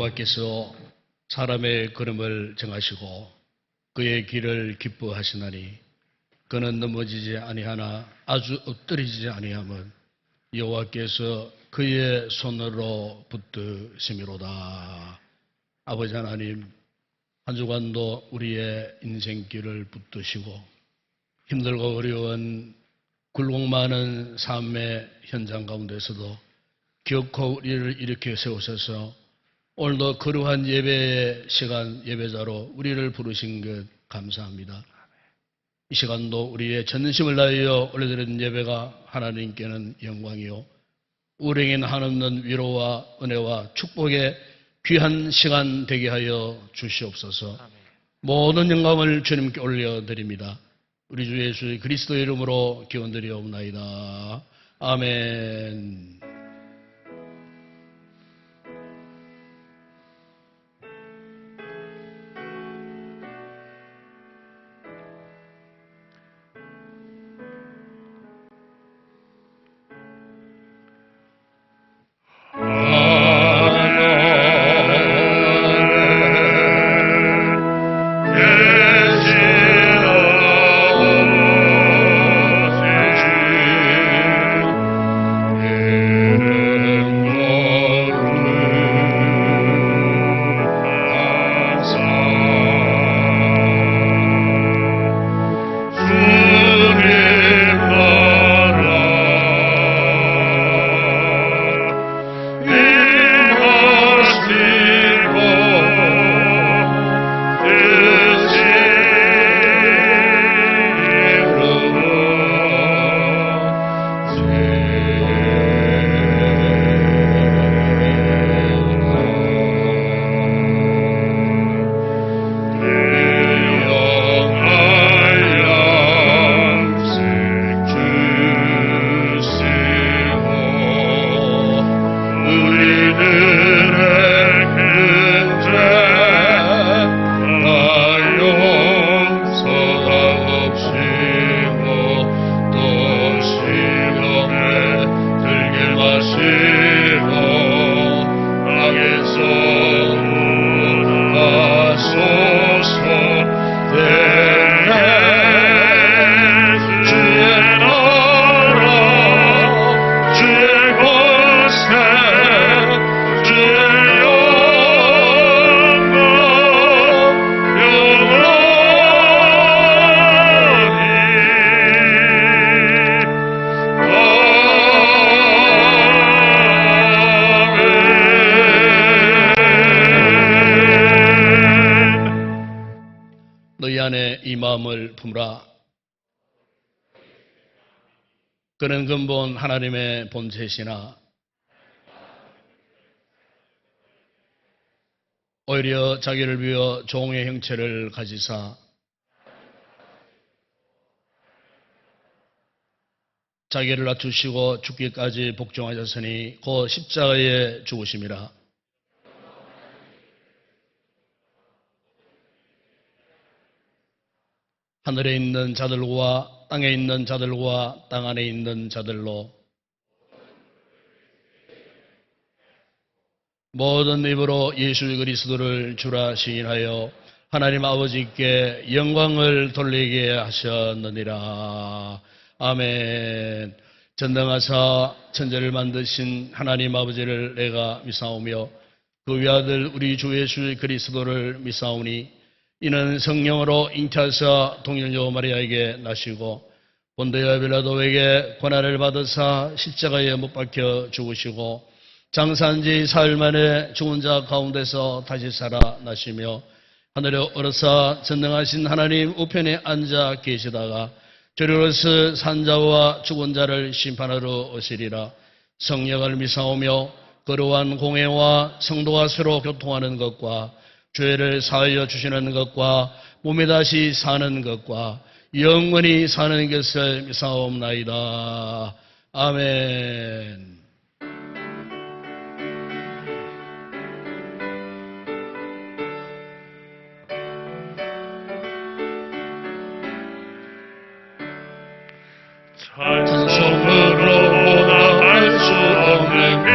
여호와께서 사람의 걸음을 정하시고 그의 길을 기뻐하시나니 그는 넘어지지 아니하나 아주 엎드리지 아니함은 여호와께서 그의 손으로 붙드심이로다. 아버지 하나님, 한 주간도 우리의 인생길을 붙드시고 힘들고 어려운 굴곡 많은 삶의 현장 가운데서도 기어코 우리를 일으켜 세우셔서 오늘도 거룩한 예배의 시간 예배자로 우리를 부르신 것 감사합니다. 이 시간도 우리의 전심을 다하여 올려드리는 예배가 하나님께는 영광이요 우리에게는 한없는 위로와 은혜와 축복의 귀한 시간 되게 하여 주시옵소서. 모든 영광을 주님께 올려드립니다. 우리 주 예수 그리스도의 이름으로 기원드리옵나이다. 아멘. 이 마음을 품으라. 그는 근본 하나님의 본체시나 오히려 자기를 비워 종의 형체를 가지사 자기를 낮추시고 죽기까지 복종하셨으니 곧 십자가에 죽으심이라. 하늘에 있는 자들과 땅에 있는 자들과 땅 안에 있는 자들로 모든 입으로 예수 그리스도를 주라 시인하여 하나님 아버지께 영광을 돌리게 하셨느니라. 아멘. 전능하사 천지를 만드신 하나님 아버지를 내가 믿사오며 그 위아들 우리 주 예수 그리스도를 믿사오니 이는 성령으로 잉태하사 동일녀 마리아에게 나시고 본디오 빌라도에게 고난을 받으사 십자가에 못 박혀 죽으시고 장사한 지 사흘 만에 죽은 자 가운데서 다시 살아나시며 하늘에 오르사 전능하신 하나님 우편에 앉아 계시다가 저리로서 산자와 죽은 자를 심판하러 오시리라. 성령을 믿사오며 거룩한 공회와 성도가 서로 교통하는 것과 죄를 사하여 주시는 것과 몸에 다시 사는 것과 영원히 사는 것을 믿사옵나이다. 아멘. 찬송으로 할 수 없는 그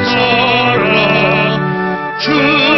사랑 주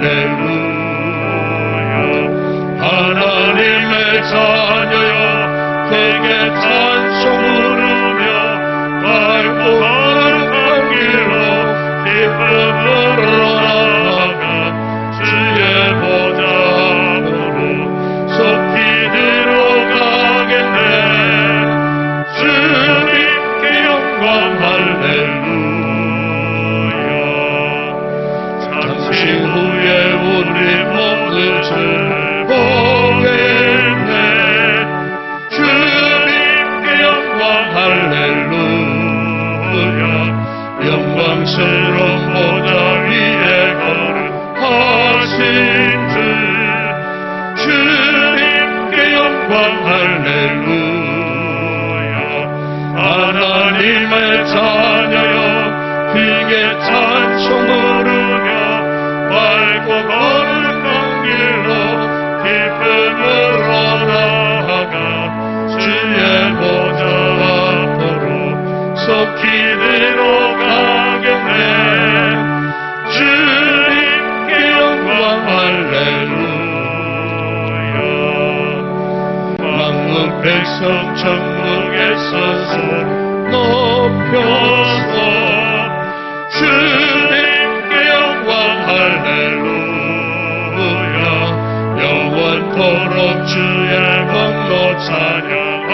할렐루야. 하나님의 자녀여 크게 찬송 부르며 밝고 거룩한 길로 기쁨으로 나아가 주의 보좌 앞으로 속히 들어가겠네. 주님께 영광 할렐루야. 잠시 후에 우리 모두 주를 보겠네. 주님께 영광 할렐루야. 영광스러운 보좌 위에 거룩하신 주 주님께 영광 할렐루야. 하나님의 자녀여 크게 찬송 부르며 밝고 거룩한 길로 기쁨으로 나아가 주의 보좌 앞으로 속히 들어가겠네. 주님께 영광 할렐루야. 만국 백성 천국에서 손 높여서 주님께 영광 할렐루야. 영원토록 주의 공로 찬양하겠네.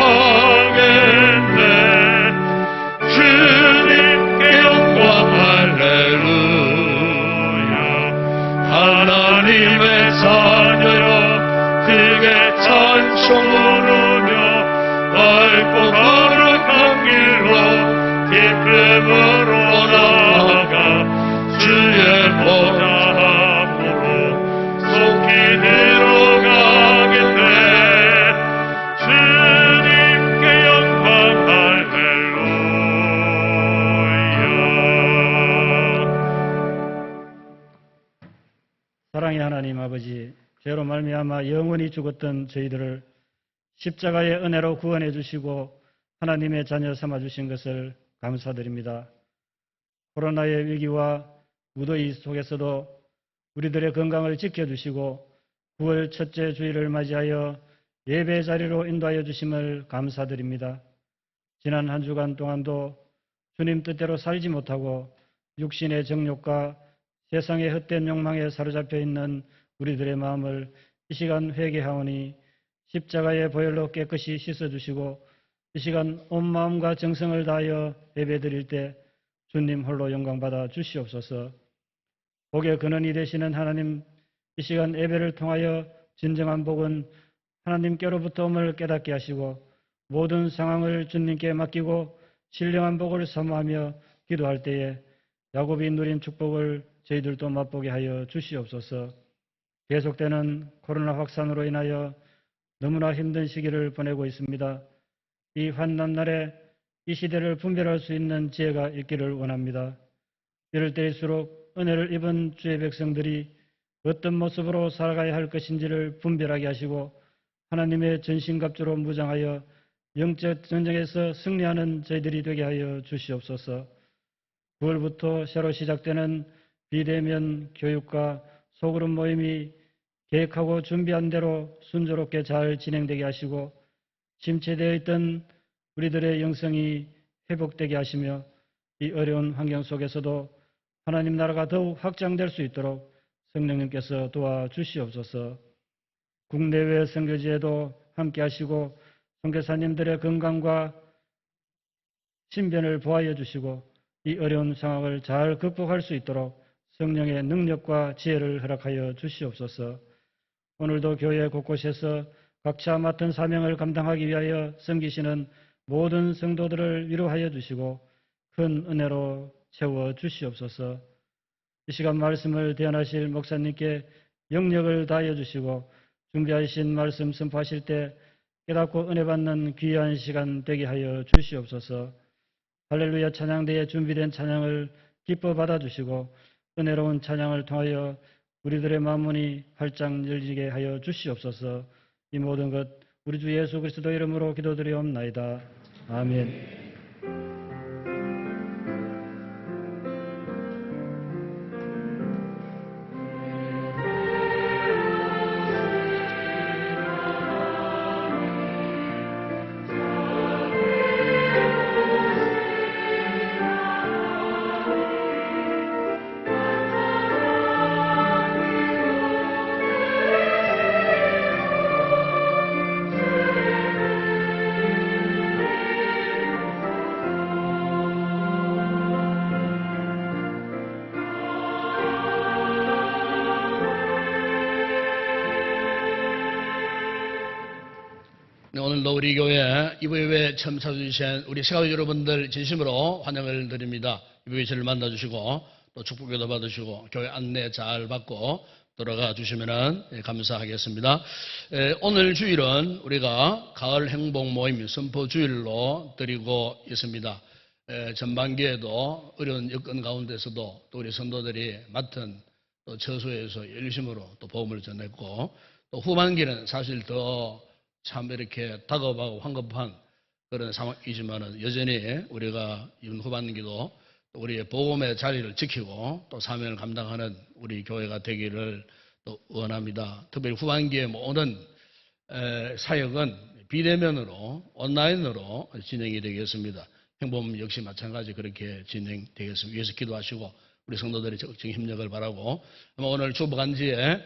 주님께 영광 할렐루야. 하나님의 자녀여 크게 찬송 부르며 밝고 거룩한 길로 기쁨으로 나아가 주의 보좌 앞으로 속히 들어가겠네. 주님께 영광 할렐루야. 사랑의 하나님 아버지, 죄로 말미암아 영원히 죽었던 저희들을 십자가의 은혜로 구원해 주시고 하나님의 자녀 삼아 주신 것을 감사드립니다. 코로나의 위기와 무더위 속에서도 우리들의 건강을 지켜주시고 9월 첫째 주일을 맞이하여 예배 자리로 인도하여 주심을 감사드립니다. 지난 한 주간 동안도 주님 뜻대로 살지 못하고 육신의 정욕과 세상의 헛된 욕망에 사로잡혀 있는 우리들의 마음을 이 시간 회개하오니 십자가의 보혈로 깨끗이 씻어주시고 이 시간 온 마음과 정성을 다하여 예배드릴 때 주님 홀로 영광받아 주시옵소서. 복의 근원이 되시는 하나님, 이 시간 예배를 통하여 진정한 복은 하나님께로부터 옴을 깨닫게 하시고 모든 상황을 주님께 맡기고 신령한 복을 사모하며 기도할 때에 야곱이 누린 축복을 저희들도 맛보게 하여 주시옵소서. 계속되는 코로나 확산으로 인하여 너무나 힘든 시기를 보내고 있습니다. 이 환난날에 이 시대를 분별할 수 있는 지혜가 있기를 원합니다. 이럴 때일수록 은혜를 입은 주의 백성들이 어떤 모습으로 살아가야 할 것인지를 분별하게 하시고 하나님의 전신갑주로 무장하여 영적 전쟁에서 승리하는 저희들이 되게 하여 주시옵소서. 9월부터 새로 시작되는 비대면 교육과 소그룹 모임이 계획하고 준비한 대로 순조롭게 잘 진행되게 하시고 침체되어 있던 우리들의 영성이 회복되게 하시며 이 어려운 환경 속에서도 하나님 나라가 더욱 확장될 수 있도록 성령님께서 도와주시옵소서. 국내외 선교지에도 함께 하시고 선교사님들의 건강과 신변을 보호하여 주시고 이 어려운 상황을 잘 극복할 수 있도록 성령의 능력과 지혜를 허락하여 주시옵소서. 오늘도 교회 곳곳에서 각자 맡은 사명을 감당하기 위하여 섬기시는 모든 성도들을 위로하여 주시고 큰 은혜로 채워 주시옵소서. 이 시간 말씀을 대언하실 목사님께 영력을 다하여 주시고 준비하신 말씀 선포하실 때 깨닫고 은혜 받는 귀한 시간 되게 하여 주시옵소서. 할렐루야 찬양대에 준비된 찬양을 기뻐 받아주시고 은혜로운 찬양을 통하여 우리들의 마음문이 활짝 열리게 하여 주시옵소서. 이 모든 것 우리 주 예수 그리스도 이름으로 기도드리옵나이다. 아멘. 오늘도 우리 교회 이부예배 처음 찾아주신 우리 새가족 여러분들 진심으로 환영을 드립니다. 이부예배 저를 만나주시고 또 축복기도 받으시고 교회 안내 잘 받고 돌아가 주시면 감사하겠습니다. 오늘 주일은 우리가 가을 행복 모임 선포주일로 드리고 있습니다. 전반기에도 어려운 여건 가운데서도 또 우리 성도들이 맡은 또 처소에서 열심으로 또 복음을 전했고, 또 후반기는 사실 더 참 이렇게 다급하고 황급한 그런 상황이지만은 여전히 우리가 이번 후반기도 우리의 복음의 자리를 지키고 또 사명을 감당하는 우리 교회가 되기를 또 원합니다. 특별히 후반기에 모든 사역은 비대면으로 온라인으로 진행이 되겠습니다. 행복은 역시 마찬가지 그렇게 진행되겠습니다. 위해서 기도하시고 우리 성도들이 적극 협력을 바라고, 아마 오늘 주보간지에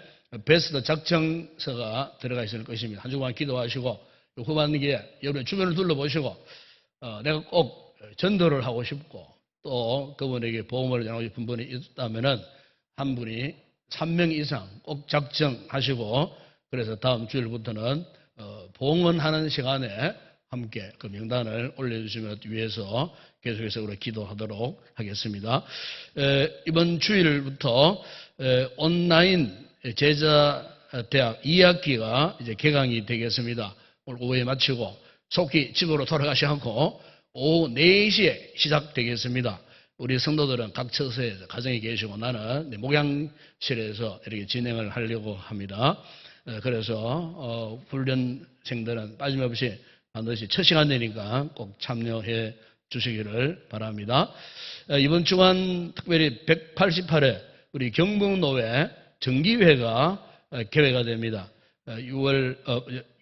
베스트 작정서가 들어가 있을 것입니다. 한 주간 기도하시고 후반기에 여러분 주변을 둘러보시고 내가 꼭 전도를 하고 싶고 또 그분에게 보험을 전하고 싶은 분이 있다면은 한 분이 3명 이상 꼭 작정하시고, 그래서 다음 주일부터는 봉헌하는 시간에 함께 그 명단을 올려주시면 위해서 계속해서 우리 기도하도록 하겠습니다. 이번 주일부터 온라인 제자대학 2학기가 이제 개강이 되겠습니다. 오늘 오후에 마치고 속히 집으로 돌아가셔서 오후 4시에 시작되겠습니다. 우리 성도들은 각 처소에 가정에 계시고 나는 목양실에서 이렇게 진행을 하려고 합니다. 그래서 훈련생들은 빠짐없이 반드시 첫 시간 되니까 꼭 참여해 주시기를 바랍니다. 이번 주간 특별히 188회 우리 경북노회 정기회가 개회가 됩니다. 6월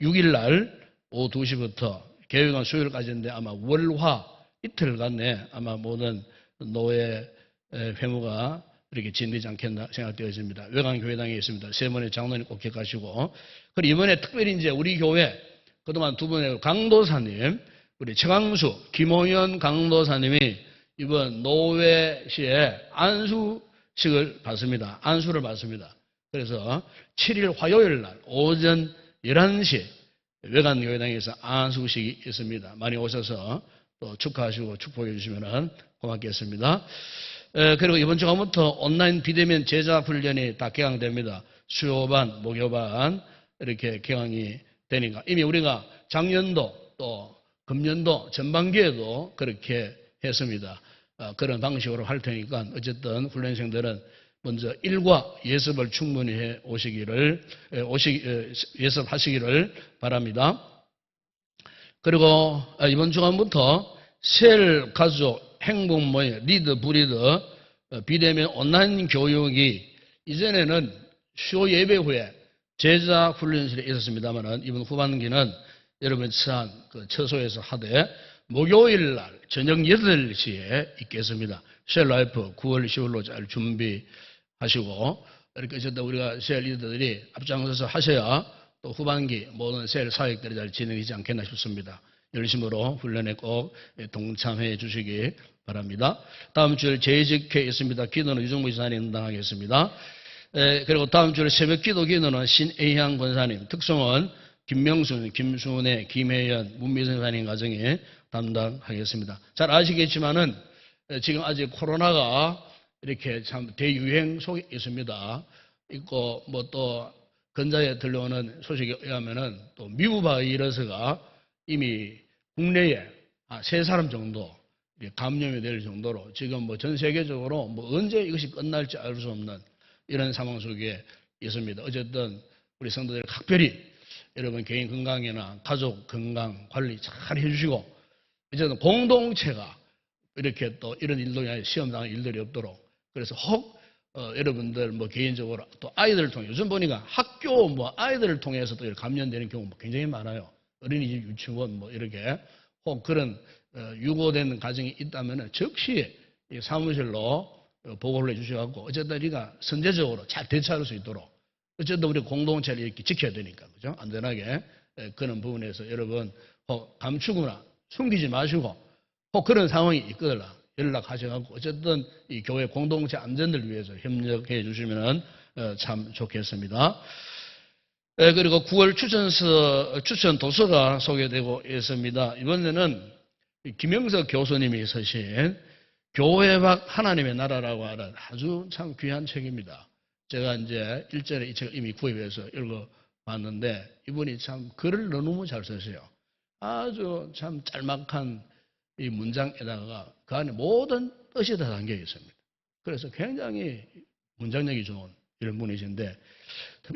6일 날 오후 2시부터 개회가 수요일까지인데 아마 월화 이틀간 내 아마 모든 노회 회무가 이렇게 진행되지 않겠나 생각되어집니다. 외관교회당에 있습니다. 세 분의 장로님 꼭 기억하시고, 그리고 이번에 특별히 이제 우리 교회 그동안 두 분의 강도사님, 우리 최강수, 김홍현 강도사님이 이번 노회시에 안수식을 받습니다. 안수를 받습니다. 그래서 7일 화요일 날 오전 11시 외관교회당에서 안수식이 있습니다. 많이 오셔서 또 축하하시고 축복해 주시면 고맙겠습니다. 그리고 이번 주간부터 온라인 비대면 제자 훈련이 다 개강됩니다. 수요반, 목요반 이렇게 개강이 되니까 이미 우리가 작년도 또 금년도 전반기에도 그렇게 했습니다. 그런 방식으로 할 테니까 어쨌든 훈련생들은 먼저 일과 예습을 충분히 해 예습하시기를 바랍니다. 그리고 이번 주간부터 셀 가족 행복 모임 리드 브리드 비대면 온라인 교육이 이전에는 수요 예배 후에 제자 훈련실에 있었습니다만 이번 후반기는 여러분이 처한 그 처소에서 하되 목요일 날 저녁 8시에 있겠습니다. 셀라이프 9월 10월로 잘 준비하시고 이렇게 어쨌든 우리가 셀 리더들이 앞장서서 하셔야 또 후반기 모든 셀 사역들이 잘 진행되지 않겠나 싶습니다. 열심으로 훈련에 꼭 동참해 주시기 바랍니다. 다음 주에 재직회 있습니다. 기도는 유정무 지사님 담당하겠습니다. 그리고 다음 주에 새벽 기도는 신애향 권사님, 특성은 김명순, 김순애, 김혜연, 문미선 사님 가정에 담당하겠습니다. 잘 아시겠지만은 지금 아직 코로나가 이렇게 참 대유행 속에 있습니다. 있고 뭐 또 근자에 들려오는 소식에 의하면은 또 미국 바이러스가 이미 국내에 3사람 정도 감염이 될 정도로 지금 뭐 전 세계적으로 뭐 언제 이것이 끝날지 알 수 없는 이런 상황 속에 있습니다. 어쨌든 우리 성도들 각별히 여러분 개인 건강이나 가족 건강 관리 잘 해주시고, 어쨌든 공동체가 이렇게 또 이런 일로 인해 시험당할 일들이 없도록, 그래서 혹 여러분들 뭐 개인적으로 또 아이들을 통해 요즘 보니까 학교 뭐 아이들을 통해서 또 감염되는 경우 굉장히 많아요. 어린이집 유치원 뭐 이렇게 혹 그런 유고된 가정이 있다면 즉시 사무실로 보고를 해주셔갖고 어쨌든 우리가 선제적으로 잘 대처할 수 있도록 어쨌든 우리 공동체를 이렇게 지켜야 되니까 그죠? 안전하게 그런 부분에서 여러분 혹 감추거나 숨기지 마시고 혹 그런 상황이 있거나 연락하셔갖고 어쨌든 이 교회 공동체 안전을 위해서 협력해 주시면 참 좋겠습니다. 그리고 9월 추천 도서가 소개되고 있습니다. 이번에는 김영석 교수님이 쓰신 교회 밖 하나님의 나라라고 하는 아주 참 귀한 책입니다. 제가 이제 일전에 이 책을 이미 구입해서 읽어봤는데 이분이 참 글을 너무 잘 쓰세요. 아주 참 짤막한 이 문장에다가 그 안에 모든 뜻이 다 담겨 있습니다. 그래서 굉장히 문장력이 좋은 이런 분이신데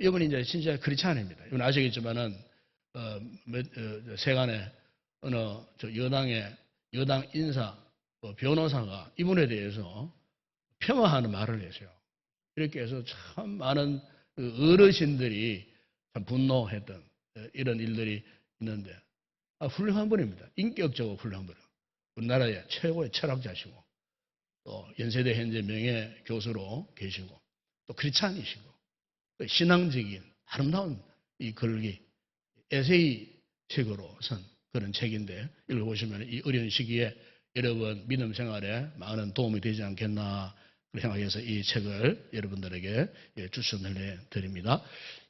이분이 이제 진짜 크리스찬입니다. 이분 아시겠지만은 세간에 어느 여당 인사 변호사가 이분에 대해서 폄하하는 말을 했어요. 이렇게 해서 참 많은 어르신들이 참 분노했던 이런 일들이 있는데 훌륭한 분입니다. 인격적으로 훌륭한 분. 우리나라의 최고의 철학자시고 또 연세대 현재 명예 교수로 계시고 또 크리스찬이시고 신앙적인 아름다운 이 글기 에세이 책으로 선 그런 책인데 읽어보시면 이 어려운 시기에 여러분 믿음 생활에 많은 도움이 되지 않겠나 생각해서 이 책을 여러분들에게 추천을 드립니다.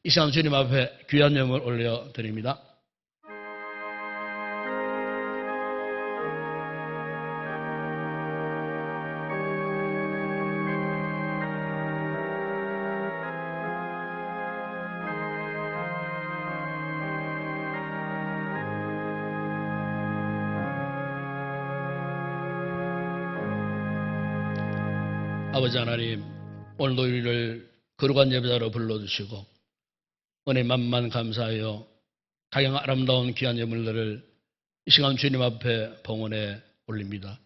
이 시간 주님 앞에 귀한 예물 올려드립니다. 아버지 하나님, 오늘도 우리를 거룩한 예배자로 불러주시고 은혜 만만 감사하여 가장 아름다운 귀한 예물들을 이 시간 주님 앞에 봉헌에 올립니다.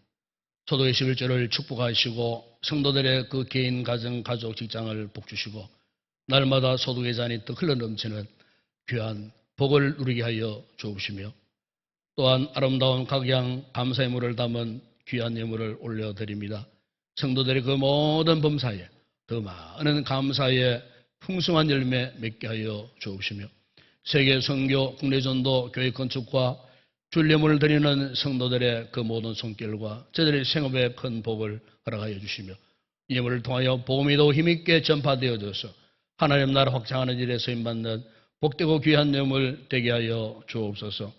소도의 11조를 축복하시고 성도들의 그 개인, 가정, 가족, 직장을 복주시고 날마다 소득의 잔이 또 흘러넘치는 귀한 복을 누리게 하여 주옵시며 또한 아름다운 각양 감사의 물을 담은 귀한 예물을 올려드립니다. 성도들의 그 모든 범사에 더 많은 감사의 풍성한 열매 맺게 하여 주옵시며 세계 선교, 국내 전도, 교회 건축과 줄례물을 드리는 성도들의 그 모든 손길과 저들의 생업에 큰 복을 허락하여 주시며 이 예물을 통하여 복음이 더 힘있게 전파되어져서 하나님 나라 확장하는 일에 쓰임받는 복되고 귀한 예물 되게 하여 주옵소서.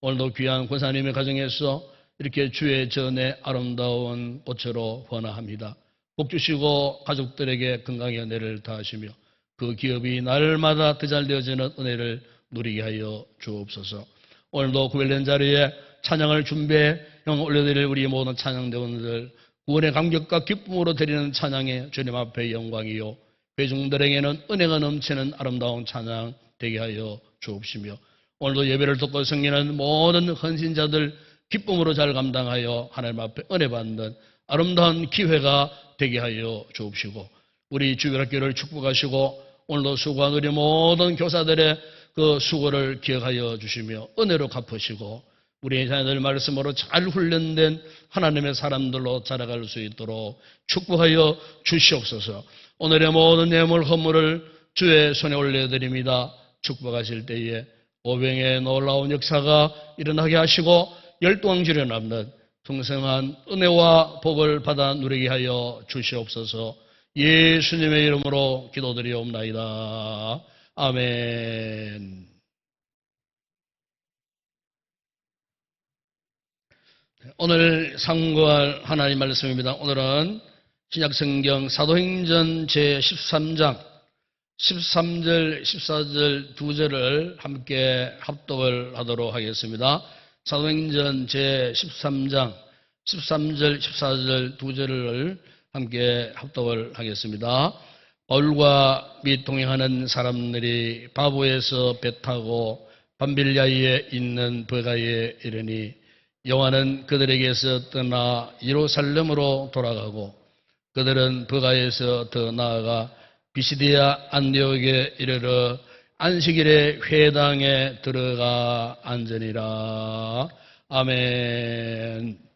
오늘도 귀한 권사님의 가정에서 이렇게 주의 전에 아름다운 꽃으로 번화합니다. 복 주시고 가족들에게 건강의 은혜를 다하시며 그 기업이 날마다 더 잘 되어지는 은혜를 누리게 하여 주옵소서. 오늘도 구별된 자리에 찬양을 준비해 형 올려드릴 우리 모든 찬양대원들 구원의 감격과 기쁨으로 드리는 찬양에 주님 앞에 영광이요 회중들에게는 은혜가 넘치는 아름다운 찬양 되게 하여 주옵시며 오늘도 예배를 듣고 섬기는 모든 헌신자들 기쁨으로 잘 감당하여 하나님 앞에 은혜 받는 아름다운 기회가 되게 하여 주옵시고 우리 주일학교를 축복하시고 오늘도 수고한 우리 모든 교사들의 그 수고를 기억하여 주시며 은혜로 갚으시고 우리 자녀들 말씀으로 잘 훈련된 하나님의 사람들로 자라갈 수 있도록 축복하여 주시옵소서. 오늘의 모든 예물 헌물을 주의 손에 올려드립니다. 축복하실 때에 오병의 놀라운 역사가 일어나게 하시고 열동지를 남는 풍성한 은혜와 복을 받아 누리게 하여 주시옵소서. 예수님의 이름으로 기도드리옵나이다. 아멘. 오늘 상고할 하나님 말씀입니다. 오늘은 신약성경 사도행전 제13장 13절, 14절 두 절을 함께 합독을 하도록 하겠습니다. 사도행전 제13장 13절, 14절 두 절을 함께 합독을 하겠습니다. 바울과 및 동행하는 사람들이 바보에서 배 타고 밤빌리아에 있는 버가에 이르니 요한은 그들에게서 떠나 예루살렘으로 돌아가고 그들은 버가에서 더 나아가 비시디아 안디옥에 이르러 안식일에 회당에 들어가 앉으니라. 아멘.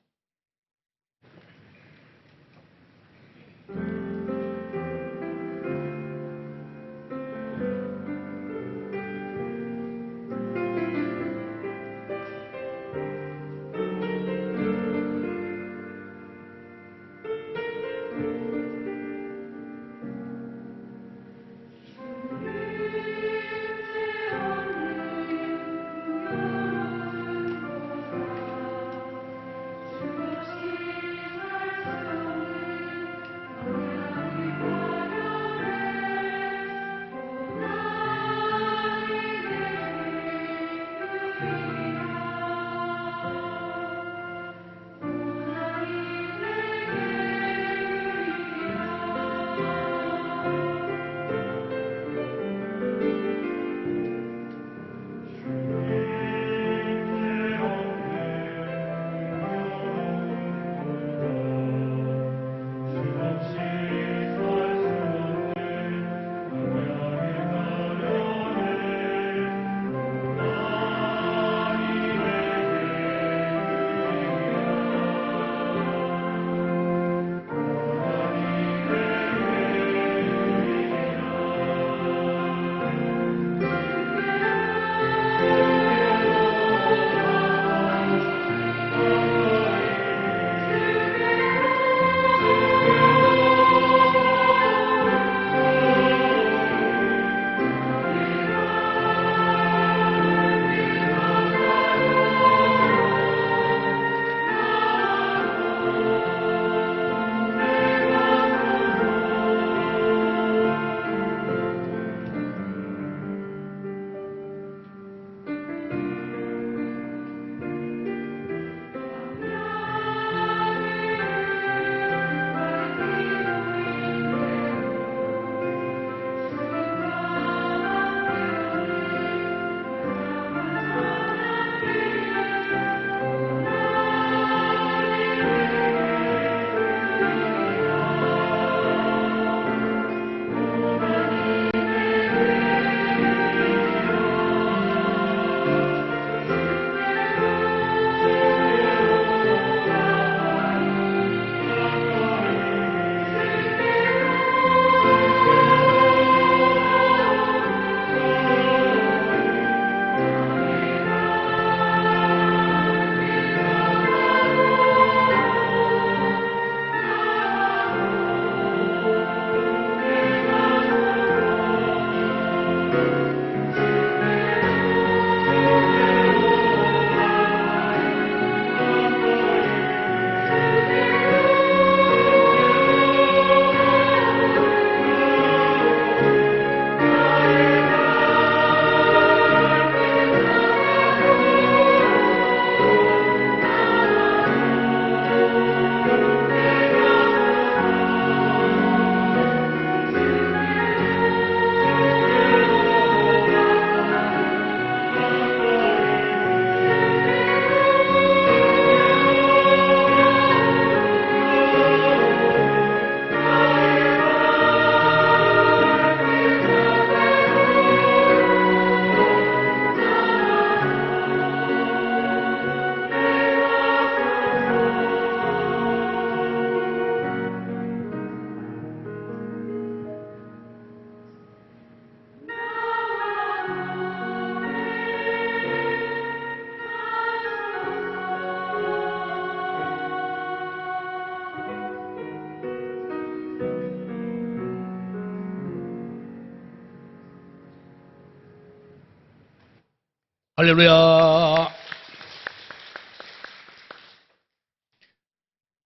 할렐루야.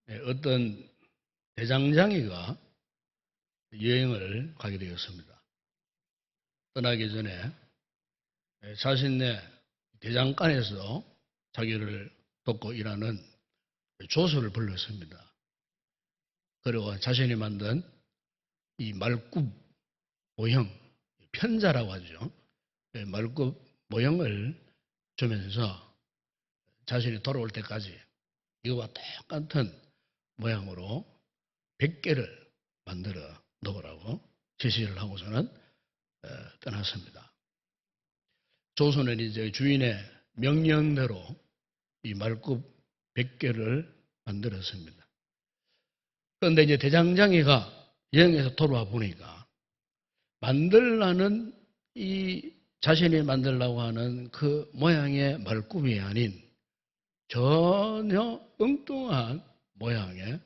네, 어떤 대장장이가 여행을 가게 되었습니다. 떠나기 전에 자신의 대장간에서 자기를 돕고 일하는 조수를 불렀습니다. 그리고 자신이 만든 이 말굽 모형, 편자라고 하죠. 말굽 모형을 주면서 자신이 돌아올 때까지 이거와 똑같은 모양으로 100개를 만들어 놓으라고 지시를 하고서는 떠났습니다. 조선은 이제 주인의 명령대로 이 말굽 100개를 만들었습니다. 그런데 이제 대장장이가 여행에서 돌아와 보니까 만들라는 이 자신이 만들려고 하는 그 모양의 말굽이 아닌 전혀 엉뚱한 모양의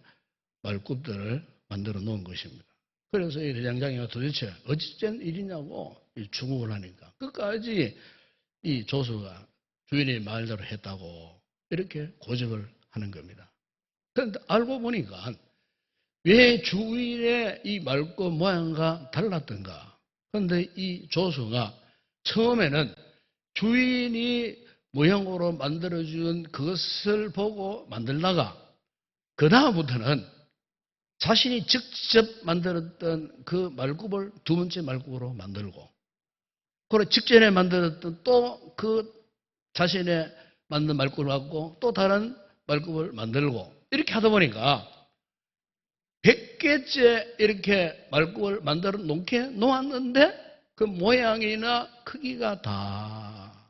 말굽들을 만들어 놓은 것입니다. 그래서 이 대장장이가 도대체 어찌된 일이냐고 주목을 하니까 끝까지 이 조수가 주인의 말대로 했다고 이렇게 고집을 하는 겁니다. 그런데 알고 보니까 왜 주인의 이 말굽 모양과 달랐던가? 그런데 이 조수가 처음에는 주인이 모형으로 만들어준 그것을 보고 만들다가 그 다음부터는 자신이 직접 만들었던 그 말굽을 두 번째 말굽으로 만들고 그리고 직전에 만들었던 또 그 자신의 만든 말굽을 갖고 또 다른 말굽을 만들고 이렇게 하다 보니까 100개째 이렇게 말굽을 만들어 놓았는데 그 모양이나 크기가 다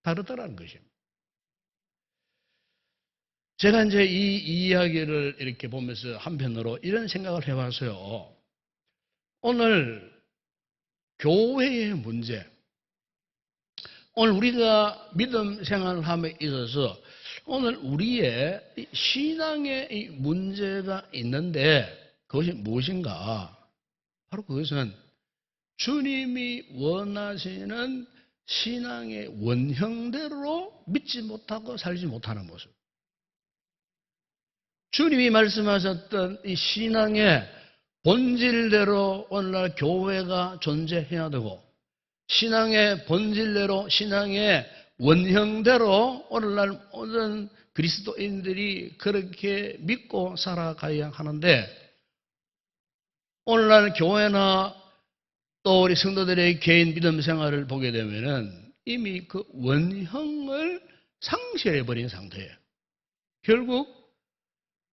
다르더라는 것입니다. 제가 이제 이 이야기를 이렇게 보면서 한편으로 이런 생각을 해봤어요. 오늘 교회의 문제, 오늘 우리가 믿음 생활을 함에 있어서 오늘 우리의 신앙의 문제가 있는데 그것이 무엇인가? 바로 그것은 주님이 원하시는 신앙의 원형대로 믿지 못하고 살지 못하는 모습. 주님이 말씀하셨던 이 신앙의 본질대로 오늘날 교회가 존재해야 되고 신앙의 본질대로 신앙의 원형대로 오늘날 모든 그리스도인들이 그렇게 믿고 살아가야 하는데 오늘날 교회나 또 우리 성도들의 개인 믿음 생활을 보게 되면은 이미 그 원형을 상실해버린 상태예요. 결국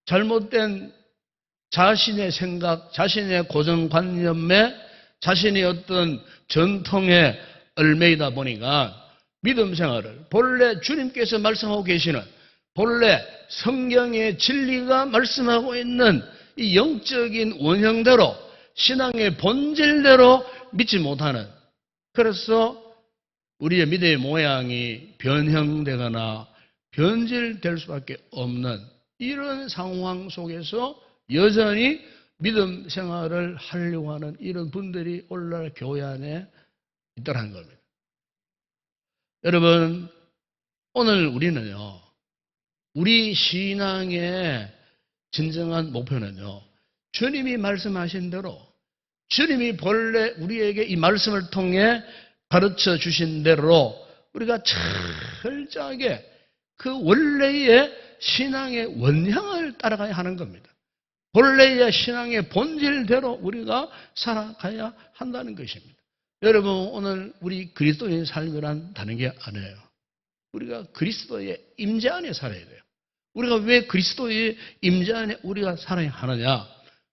잘못된 자신의 생각, 자신의 고정관념에 자신의 어떤 전통에 얽매이다 보니까 믿음 생활을 본래 주님께서 말씀하고 계시는 본래 성경의 진리가 말씀하고 있는 이 영적인 원형대로 신앙의 본질대로 믿지 못하는 그래서 우리의 믿음의 모양이 변형되거나 변질될 수밖에 없는 이런 상황 속에서 여전히 믿음 생활을 하려고 하는 이런 분들이 오늘날 교회 안에 있다는 겁니다. 여러분, 오늘 우리는요, 우리 신앙의 진정한 목표는요, 주님이 말씀하신 대로, 주님이 본래 우리에게 이 말씀을 통해 가르쳐 주신 대로 우리가 철저하게 그 원래의 신앙의 원형을 따라가야 하는 겁니다. 본래의 신앙의 본질대로 우리가 살아가야 한다는 것입니다. 여러분, 오늘 우리 그리스도인 삶이란 다른 게 아니에요. 우리가 그리스도의 임재 안에 살아야 돼요. 우리가 왜 그리스도의 임재 안에 우리가 살아야 하느냐?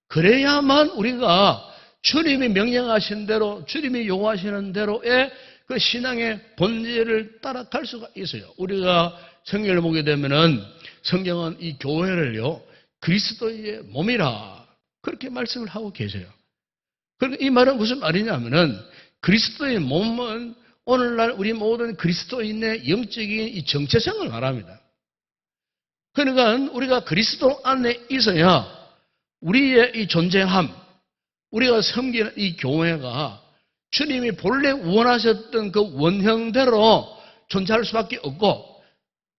그래야만 우리가 주님이 명령하신 대로, 주님이 요구하시는 대로의 그 신앙의 본질을 따라갈 수가 있어요. 우리가 성경을 보게 되면은 성경은 이 교회를요, 그리스도의 몸이라 그렇게 말씀을 하고 계세요. 그러니까 이 말은 무슨 말이냐면은 그리스도의 몸은 오늘날 우리 모든 그리스도인의 영적인 이 정체성을 말합니다. 그러니까 우리가 그리스도 안에 있어야 우리의 이 존재함, 우리가 섬기는 이 교회가 주님이 본래 원하셨던 그 원형대로 존재할 수밖에 없고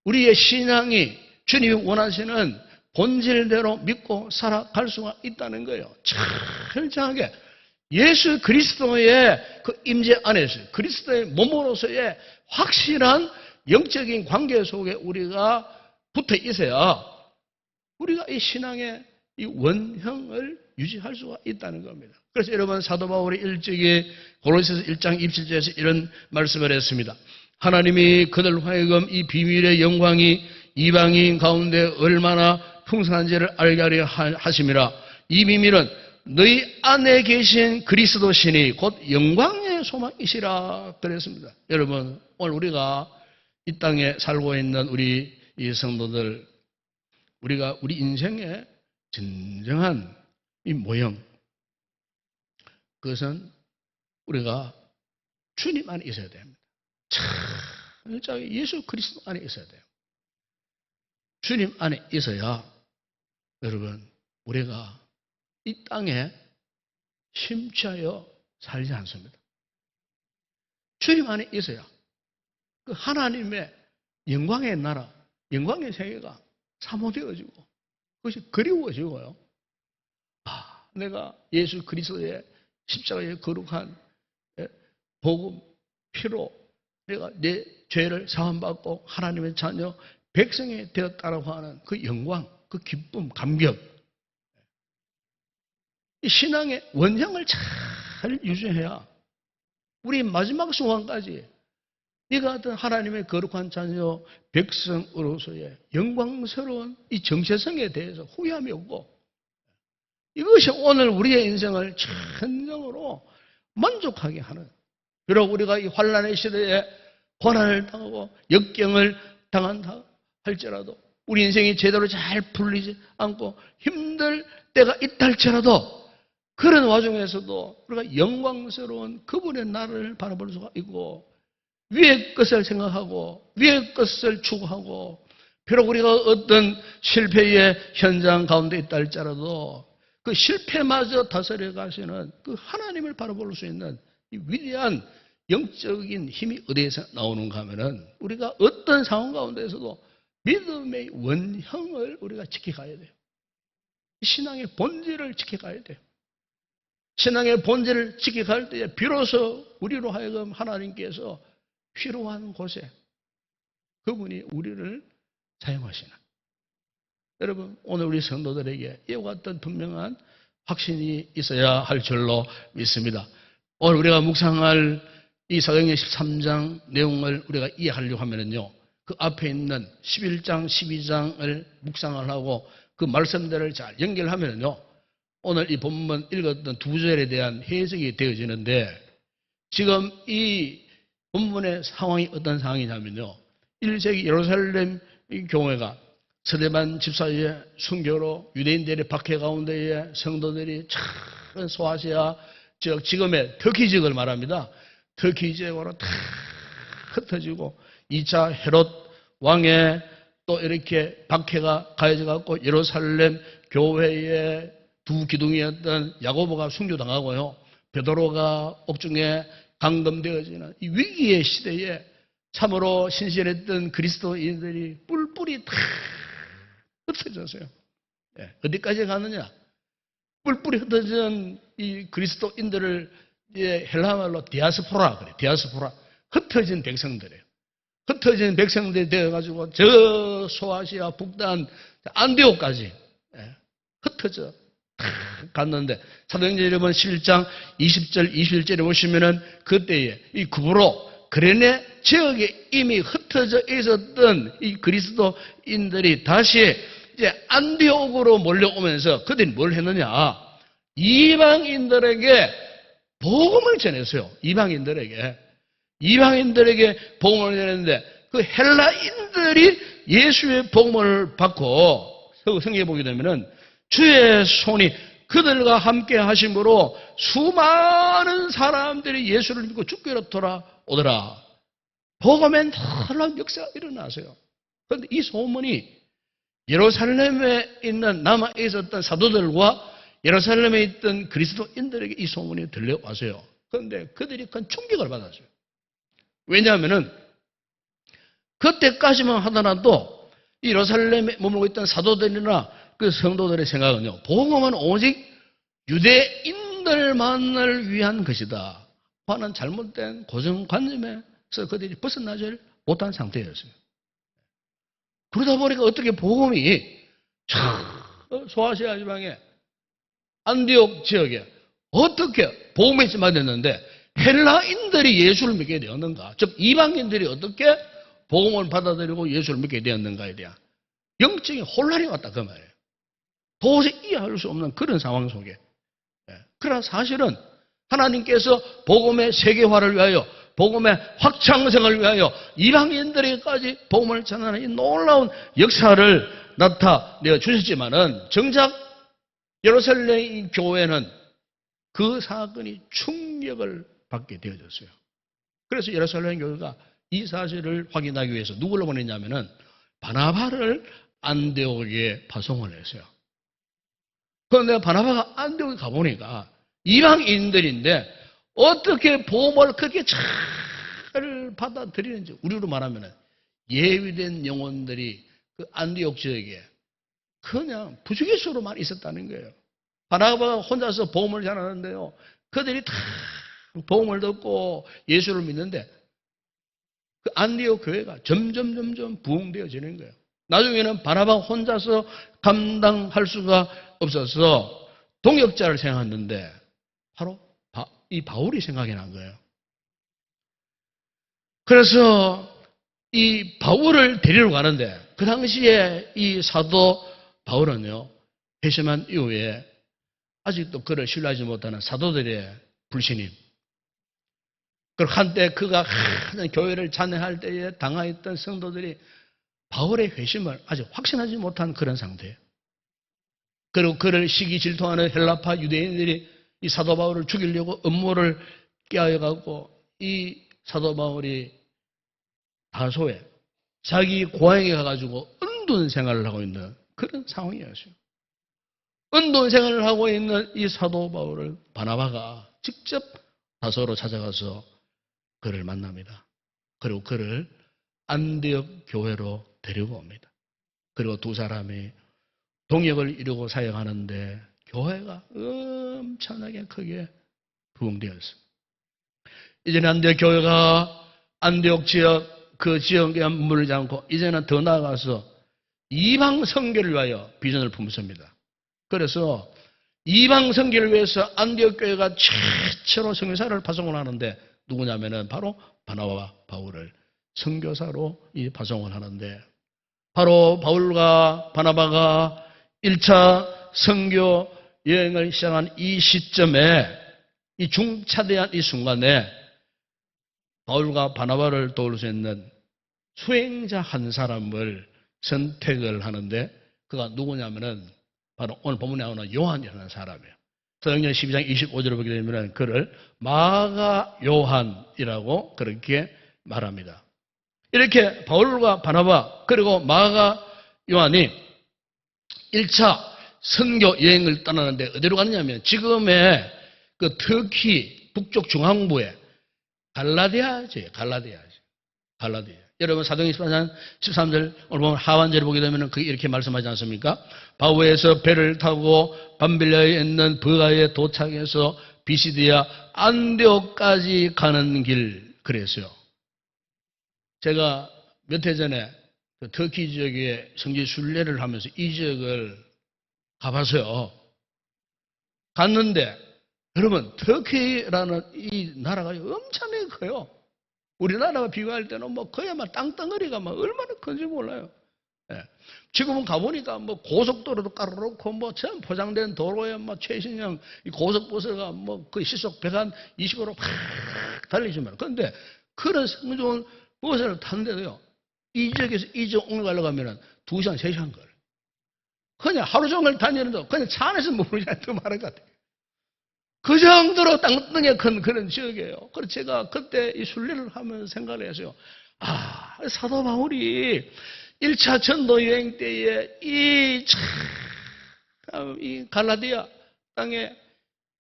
우리의 신앙이 주님이 원하시는 본질대로 믿고 살아갈 수가 있다는 거예요. 철저하게 예수 그리스도의 그 임재 안에서 그리스도의 몸으로서의 확실한 영적인 관계 속에 우리가 붙어 있어야 우리가 이 신앙의 이 원형을 유지할 수가 있다는 겁니다. 그래서 여러분 사도 바울이 일찍이 고린도서 1장 27절에서 이런 말씀을 했습니다. 하나님이 그들 하여금 이 비밀의 영광이 이방인 가운데 얼마나 풍성한지를 알게 하려 하심이라. 이 비밀은 너희 안에 계신 그리스도 신이 곧 영광의 소망이시라 그랬습니다. 여러분 오늘 우리가 이 땅에 살고 있는 우리 이 성도들 우리가 우리 인생의 진정한 이 모형 그것은 우리가 주님 안에 있어야 됩니다. 철저하게 예수 그리스도 안에 있어야 돼요. 주님 안에 있어야 여러분 우리가 이 땅에 심취하여 살지 않습니다. 주님 안에 있어야 그 하나님의 영광의 나라, 영광의 세계가 사모되어지고 그것이 그리워지고요. 내가 예수 그리스도의 십자가의 거룩한 복음 피로 내가 내 죄를 사함받고 하나님의 자녀 백성이 되었다라고 하는 그 영광, 그 기쁨, 감격 이 신앙의 원형을 잘 유지해야 우리 마지막 순간까지 네가 어떤 하나님의 거룩한 자녀 백성으로서의 영광스러운 이 정체성에 대해서 후회함이 없고 이것이 오늘 우리의 인생을 진정으로 만족하게 하는 비록 우리가 이 환난의 시대에 고난을 당하고 역경을 당한다 할지라도 우리 인생이 제대로 잘 풀리지 않고 힘들 때가 있다 할지라도 그런 와중에서도 우리가 영광스러운 그분의 나라를 바라볼 수가 있고 위의 것을 생각하고 위의 것을 추구하고 비록 우리가 어떤 실패의 현장 가운데 있다 할지라도 그 실패마저 다스려 가시는 그 하나님을 바라볼 수 있는 이 위대한 영적인 힘이 어디에서 나오는가 하면은 우리가 어떤 상황 가운데에서도 믿음의 원형을 우리가 지켜가야 돼요. 신앙의 본질을 지켜가야 돼요. 신앙의 본질을 지켜갈 때에 비로소 우리로 하여금 하나님께서 필요한 곳에 그분이 우리를 사용하시는 여러분 오늘 우리 성도들에게 이와 같은 분명한 확신이 있어야 할 줄로 믿습니다. 오늘 우리가 묵상할 이 사도행전 13장 내용을 우리가 이해하려고 하면은요 그 앞에 있는 11장 12장을 묵상을 하고 그 말씀들을 잘 연결하면은요 오늘 이 본문 읽었던 두 절에 대한 해석이 되어지는데 지금 이 본문의 상황이 어떤 상황이냐면요 1세기 예루살렘 교회가 스데반 집사의 순교로 유대인들의 박해 가운데에 성도들이 참 소아시아 즉 지금의 터키 지역을 말합니다. 터키 지역으로 다 흩어지고 2차 헤롯 왕의 또 이렇게 박해가 가해져 갖고 예루살렘 교회의 두 기둥이었던 야고보가 순교당하고요. 베드로가 옥중에 감금되어지는 이 위기의 시대에 참으로 신실했던 그리스도인들이 뿔뿔이 다 흩어졌어요. 어디까지 가느냐? 뿔뿔이 흩어진 이 그리스도인들을 헬라말로 디아스포라 그래. 디아스포라. 흩어진 백성들이에요. 흩어진 백성들이 되어가지고 저 소아시아 북단 안디옥까지 흩어져 갔는데 사도행전 여러분 11장 20절 21절에 보시면은 그때에 이 구브로 그레네 지역에 이미 흩어져 있었던 이 그리스도인들이 다시 이제 안디옥으로 몰려오면서 그들이 뭘 했느냐? 이방인들에게 복음을 전했어요. 이방인들에게 복음을 전했는데 그 헬라인들이 예수의 복음을 받고 성경에 보게 되면은 주의 손이 그들과 함께 하심으로 수많은 사람들이 예수를 믿고 죽기로 돌아오더라. 복음에 놀라운 역사가 일어나서요. 그런데 이 소문이 예루살렘에 있는 남아 있었던 사도들과 예루살렘에 있던 그리스도인들에게 이 소문이 들려왔어요. 그런데 그들이 큰 충격을 받았어요. 왜냐하면은 그때까지만 하더라도 이 예루살렘에 머물고 있던 사도들이나 그 성도들의 생각은요, 복음은 오직 유대인들만을 위한 것이다 하는 잘못된 고정관념에서 그들이 벗어나질 못한 상태였어요. 그러다 보니까 어떻게 복음이 소아시아 지방에 안디옥 지역에 어떻게 복음이 전파됐는데 헬라인들이 예수를 믿게 되었는가? 즉 이방인들이 어떻게 복음을 받아들이고 예수를 믿게 되었는가에 대한 영적인 혼란이 왔다 그 말이에요. 도저히 이해할 수 없는 그런 상황 속에. 그러나 사실은 하나님께서 복음의 세계화를 위하여 복음의 확장성을 위하여 이방인들에게까지 복음을 전하는 이 놀라운 역사를 나타내어 주셨지만은 정작 예루살렘 교회는 그 사건이 충격을 받게 되어졌어요. 그래서 예루살렘 교회가 이 사실을 확인하기 위해서 누구를 보냈냐면은 바나바를 안디옥에 파송을 했어요. 그런데 바나바가 안디옥에 가보니까 이방인들인데 어떻게 복음을 그렇게 잘 받아들이는지, 우리로 말하면 예비된 영혼들이 그 안디옥 지역에 그냥 부주의수로만 있었다는 거예요. 바나바가 혼자서 복음을 전하는데요, 그들이 다 복음을 듣고 예수를 믿는데 그 안디옥 교회가 점점 부흥되어지는 거예요. 나중에는 바나바 혼자서 감당할 수가 없어서 동역자를 생각했는데 바로 이 바울이 생각이 난 거예요. 그래서 이 바울을 데리러 가는데 그 당시에 이 사도 바울은요, 회심한 이후에 아직도 그를 신뢰하지 못하는 사도들의 불신임, 그리고 한때 그가 교회를 잔해할 때에 당하였던 성도들이 바울의 회심을 아직 확신하지 못한 그런 상태예요. 그리고 그를 시기 질투하는 헬라파 유대인들이 이 사도 바울을 죽이려고 음모를 깨어가고 이 사도 바울이 다소에 자기 고향에 가가지고 은둔 생활을 하고 있는 그런 상황이었어요. 은둔 생활을 하고 있는 이 사도 바울을 바나바가 직접 다소로 찾아가서 그를 만납니다. 그리고 그를 안디옥 교회로 데리고 옵니다. 그리고 두 사람이 동역을 이루고 사역하는데 교회가 엄청나게 크게 부흥되었습니다. 이제는 안디옥 교회가 안디옥 지역 그 지역에 머물지 않고 이제는 더 나아가서 이방 선교를 위하여 비전을 품습니다. 그래서 이방 선교를 위해서 안디옥 교회가 최초로 선교사를 파송을 하는데 누구냐면은 바로 바나바와 바울을 선교사로 이 파송을 하는데, 바로 바울과 바나바가 1차 선교 여행을 시작한 이 시점에, 이 중차대한 이 순간에 바울과 바나바를 도울 수 있는 수행자 한 사람을 선택을 하는데, 그가 누구냐면은 바로 오늘 본문에 나오는 요한이라는 사람이에요. 사도행전 12장 25절을 보게 되면 그를 마가 요한이라고 그렇게 말합니다. 이렇게 바울과 바나바 그리고 마가 요한이 1차 선교 여행을 떠나는데 어디로 갔냐면 지금의 그 터키 북쪽 중앙부에 갈라디아죠. 갈라디아. 여러분 사도행전 14장 13절 오늘 보면 하반절을 보게 되면 그게 이렇게 말씀하지 않습니까? 바우에서 배를 타고 밤빌라에 있는 버가에 도착해서 비시디아 안디옥까지 가는 길 그랬어요. 제가 몇 해 전에 그 터키 지역에 성지 순례를 하면서 이 지역을 가봤어요. 갔는데 여러분 터키라는 이 나라가 엄청나게 커요. 우리나라와 비교할 때는 뭐 거의 막 땅덩어리가 막 얼마나 큰지 몰라요. 예. 지금은 가보니까 뭐 고속도로도 깔아놓고 뭐 전 포장된 도로에 뭐 최신형 이 고속버스가 뭐 거의 시속 120으로 팍 달리지만, 그런데 그런 성좋은 버스를 탔는데도요, 이 지역에서 이 지역 옮겨가려고 하면은 2시간, 3시간 걸려요. 그냥 하루 종일 다니는데 그냥 차 안에서 머무르지 더 말할 것 같아요. 그 정도로 땅덩이가 큰 그런 지역이에요. 그래서 제가 그때 이 순례를 하면서 생각을 했어요. 아, 사도 바울이 1차 전도 여행 때에 이 갈라디아 땅에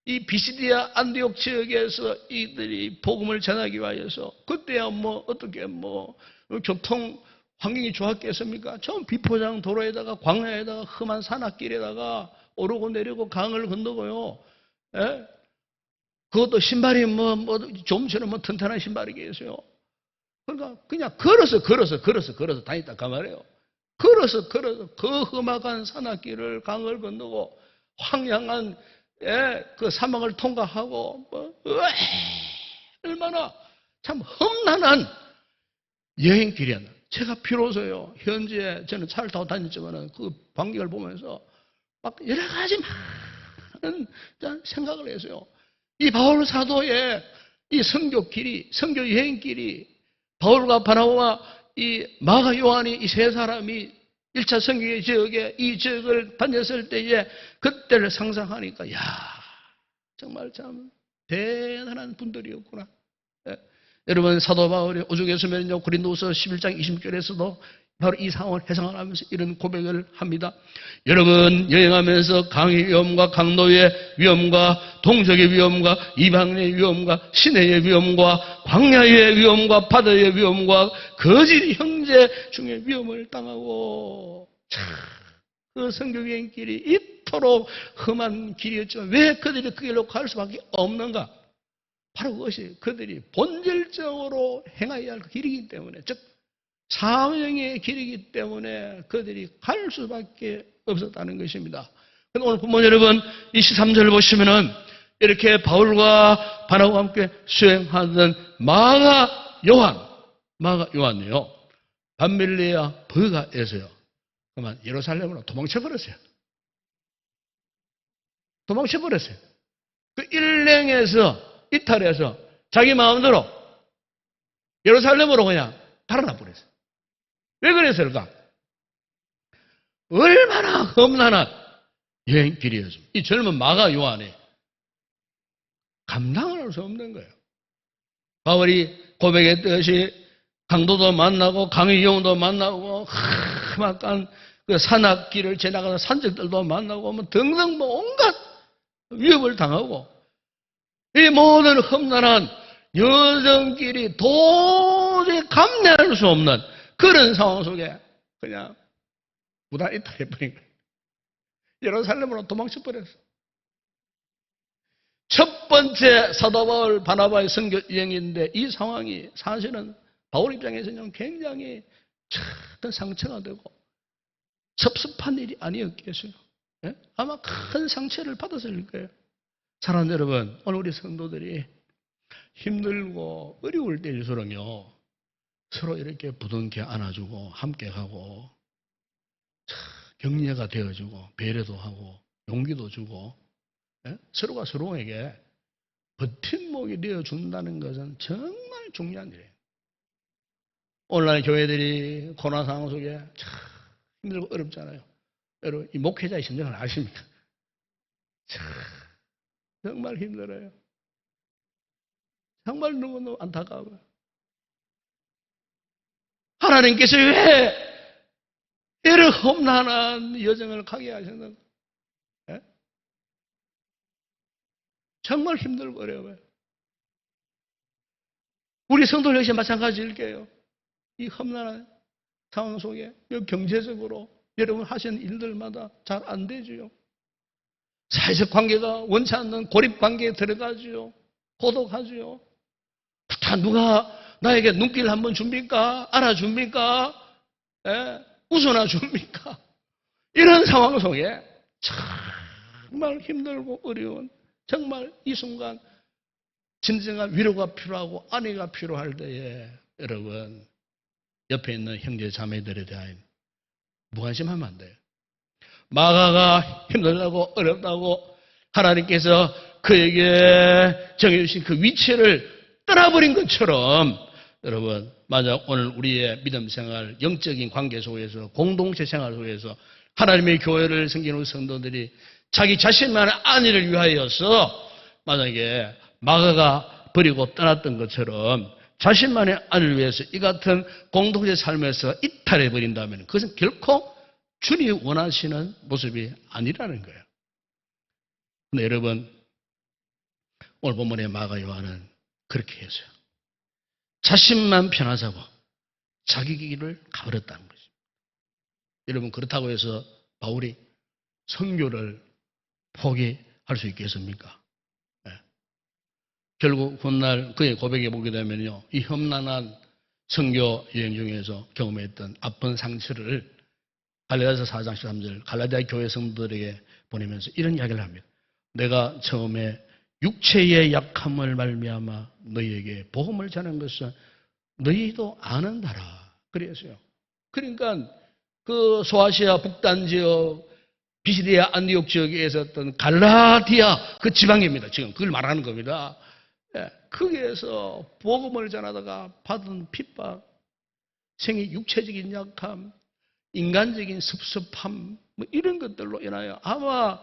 이 비시디아 안디옥 지역에서 이들이 복음을 전하기 위해서 그때야 뭐 어떻게 뭐 교통 환경이 좋았겠습니까? 전 비포장 도로에다가 광야에다가 험한 산악길에다가 오르고 내리고 강을 건너고요. 예? 그것도 신발이 좀처럼 튼튼한 신발이겠어요. 그러니까 그냥 걸어서 다녔다 그 말이에요. 걸어서 그 험악한 산악길을 강을 건너고 황량한 그 사막을 통과하고 얼마나 참 험난한 여행길이었나. 제가 비로소요 현재 저는 차를 타고 다녔지만은 그 광경을 보면서 막 여러 가지 많은 생각을 했어요. 이 바울 사도의 이 선교길이, 선교 여행길이 바울과 바나바와 이 마가 요한이 이 세 사람이 1차 선교의 지역에 이 지역을 다녔을 때에 그때를 상상하니까 야 정말 참 대단한 분들이었구나. 예. 여러분 사도 바울이 오죽했으면요 고린도후서 11장 20절에서도 바로 이 상황을 해석을 하면서 이런 고백을 합니다. 여러분 여행하면서 강의 위험과 강도의 위험과 동족의 위험과 이방인의 위험과 시내의 위험과 광야의 위험과 바다의 위험과 거짓 형제 중에 위험을 당하고 그 선교 여행길이 이토록 험한 길이었지만 왜 그들이 그 길로 갈 수밖에 없는가? 바로 그것이 그들이 본질적으로 행해야 할 길이기 때문에 즉 사명의 길이기 때문에 그들이 갈 수밖에 없었다는 것입니다. 오늘 본문 여러분 23절을 보시면은 이렇게 바울과 바나바와 함께 수행하던 마가 요한이요 밤밀리아 버가에서요 그만 예루살렘으로 도망쳐버렸어요. 그 일행에서 이탈해서 자기 마음대로 예루살렘으로 그냥 달아나 버렸어요. 왜 그랬을까? 얼마나 험난한 여행길이었습니다. 이 젊은 마가 요한이 감당을 할 수 없는 거예요. 바울이 고백했듯이 강도도 만나고 강의 영도 만나고 험악한 그 산악길을 지나가는 산적들도 만나고 등등 온갖 위협을 당하고 이 모든 험난한 여정길이 도저히 감내할 수 없는 그런 상황 속에 그냥 무단 이탈해버린 거예요. 예루살렘으로 도망쳐버렸어. 첫 번째 사도 바울 바나바의 선교 여행인데 이 상황이 사실은 바울 입장에서는 굉장히 큰 상처가 되고 섭섭한 일이 아니었겠어요. 예? 아마 큰 상처를 받았을 거예요. 사랑하는 여러분, 오늘 우리 성도들이 힘들고 어려울 때일수록요 서로 이렇게 부둥켜 안아주고 함께 가고 격려가 되어주고 배려도 하고 용기도 주고 예? 서로가 서로에게 버팀목이 되어준다는 것은 정말 중요한 일이에요. 오늘날 교회들이 코로나 상황 속에 참 힘들고 어렵잖아요. 여러분 이 목회자의 심정을 아십니까? 참 정말 힘들어요. 정말 너무너무 안타까워요. 하나님께서 왜 이런 험난한 여정을 가게 하셨는가? 예? 정말 힘들고 어려워요. 우리 성도 역시 마찬가지일 거예요. 이 험난한 상황 속에 경제적으로 여러분 하시는 일들마다 잘 안 되지요. 사회적 관계가 원치 않는 고립 관계에 들어가지요. 고독하지요. 다 누가 나에게 눈길 한번 줍니까? 알아줍니까? 예? 웃어나 줍니까? 이런 상황 속에 정말 힘들고 어려운 정말 이 순간 진정한 위로가 필요하고 안위가 필요할 때에 여러분 옆에 있는 형제 자매들에 대한 무관심하면 안 돼요. 마가가 힘들다고 어렵다고 하나님께서 그에게 정해주신 그 위치를 떠나버린 것처럼 여러분 만약 오늘 우리의 믿음 생활, 영적인 관계 속에서 공동체 생활 속에서 하나님의 교회를 섬기는 성도들이 자기 자신만의 안위를 위하여서 만약에 마가가 버리고 떠났던 것처럼 자신만의 안위를 위해서 이 같은 공동체 삶에서 이탈해 버린다면 그것은 결코 주님이 원하시는 모습이 아니라는 거예요. 근데 여러분 오늘 본문의 마가 요한은 그렇게 했어요. 자신만 편하자고 자기 길을 가버렸다는 것입니다. 여러분, 그렇다고 해서 바울이 선교를 포기할 수 있겠습니까? 네. 결국 훗날 그의 고백에 보게 되면요, 이 험난한 선교 여행 중에서 경험했던 아픈 상처를 갈라디아서 4장 13절 갈라디아 교회 성도들에게 보내면서 이런 이야기를 합니다. 내가 처음에 육체의 약함을 말미암아 너희에게 복음을 전한 것은 너희도 아는 바라. 그랬어요. 그러니까 그 소아시아 북단 지역, 비시디아 안디옥 지역에 있었던 갈라디아 그 지방입니다. 지금 그걸 말하는 겁니다. 거기에서 복음을 전하다가 받은 핍박, 생의 육체적인 약함, 인간적인 섭섭함, 뭐 이런 것들로 인하여 아마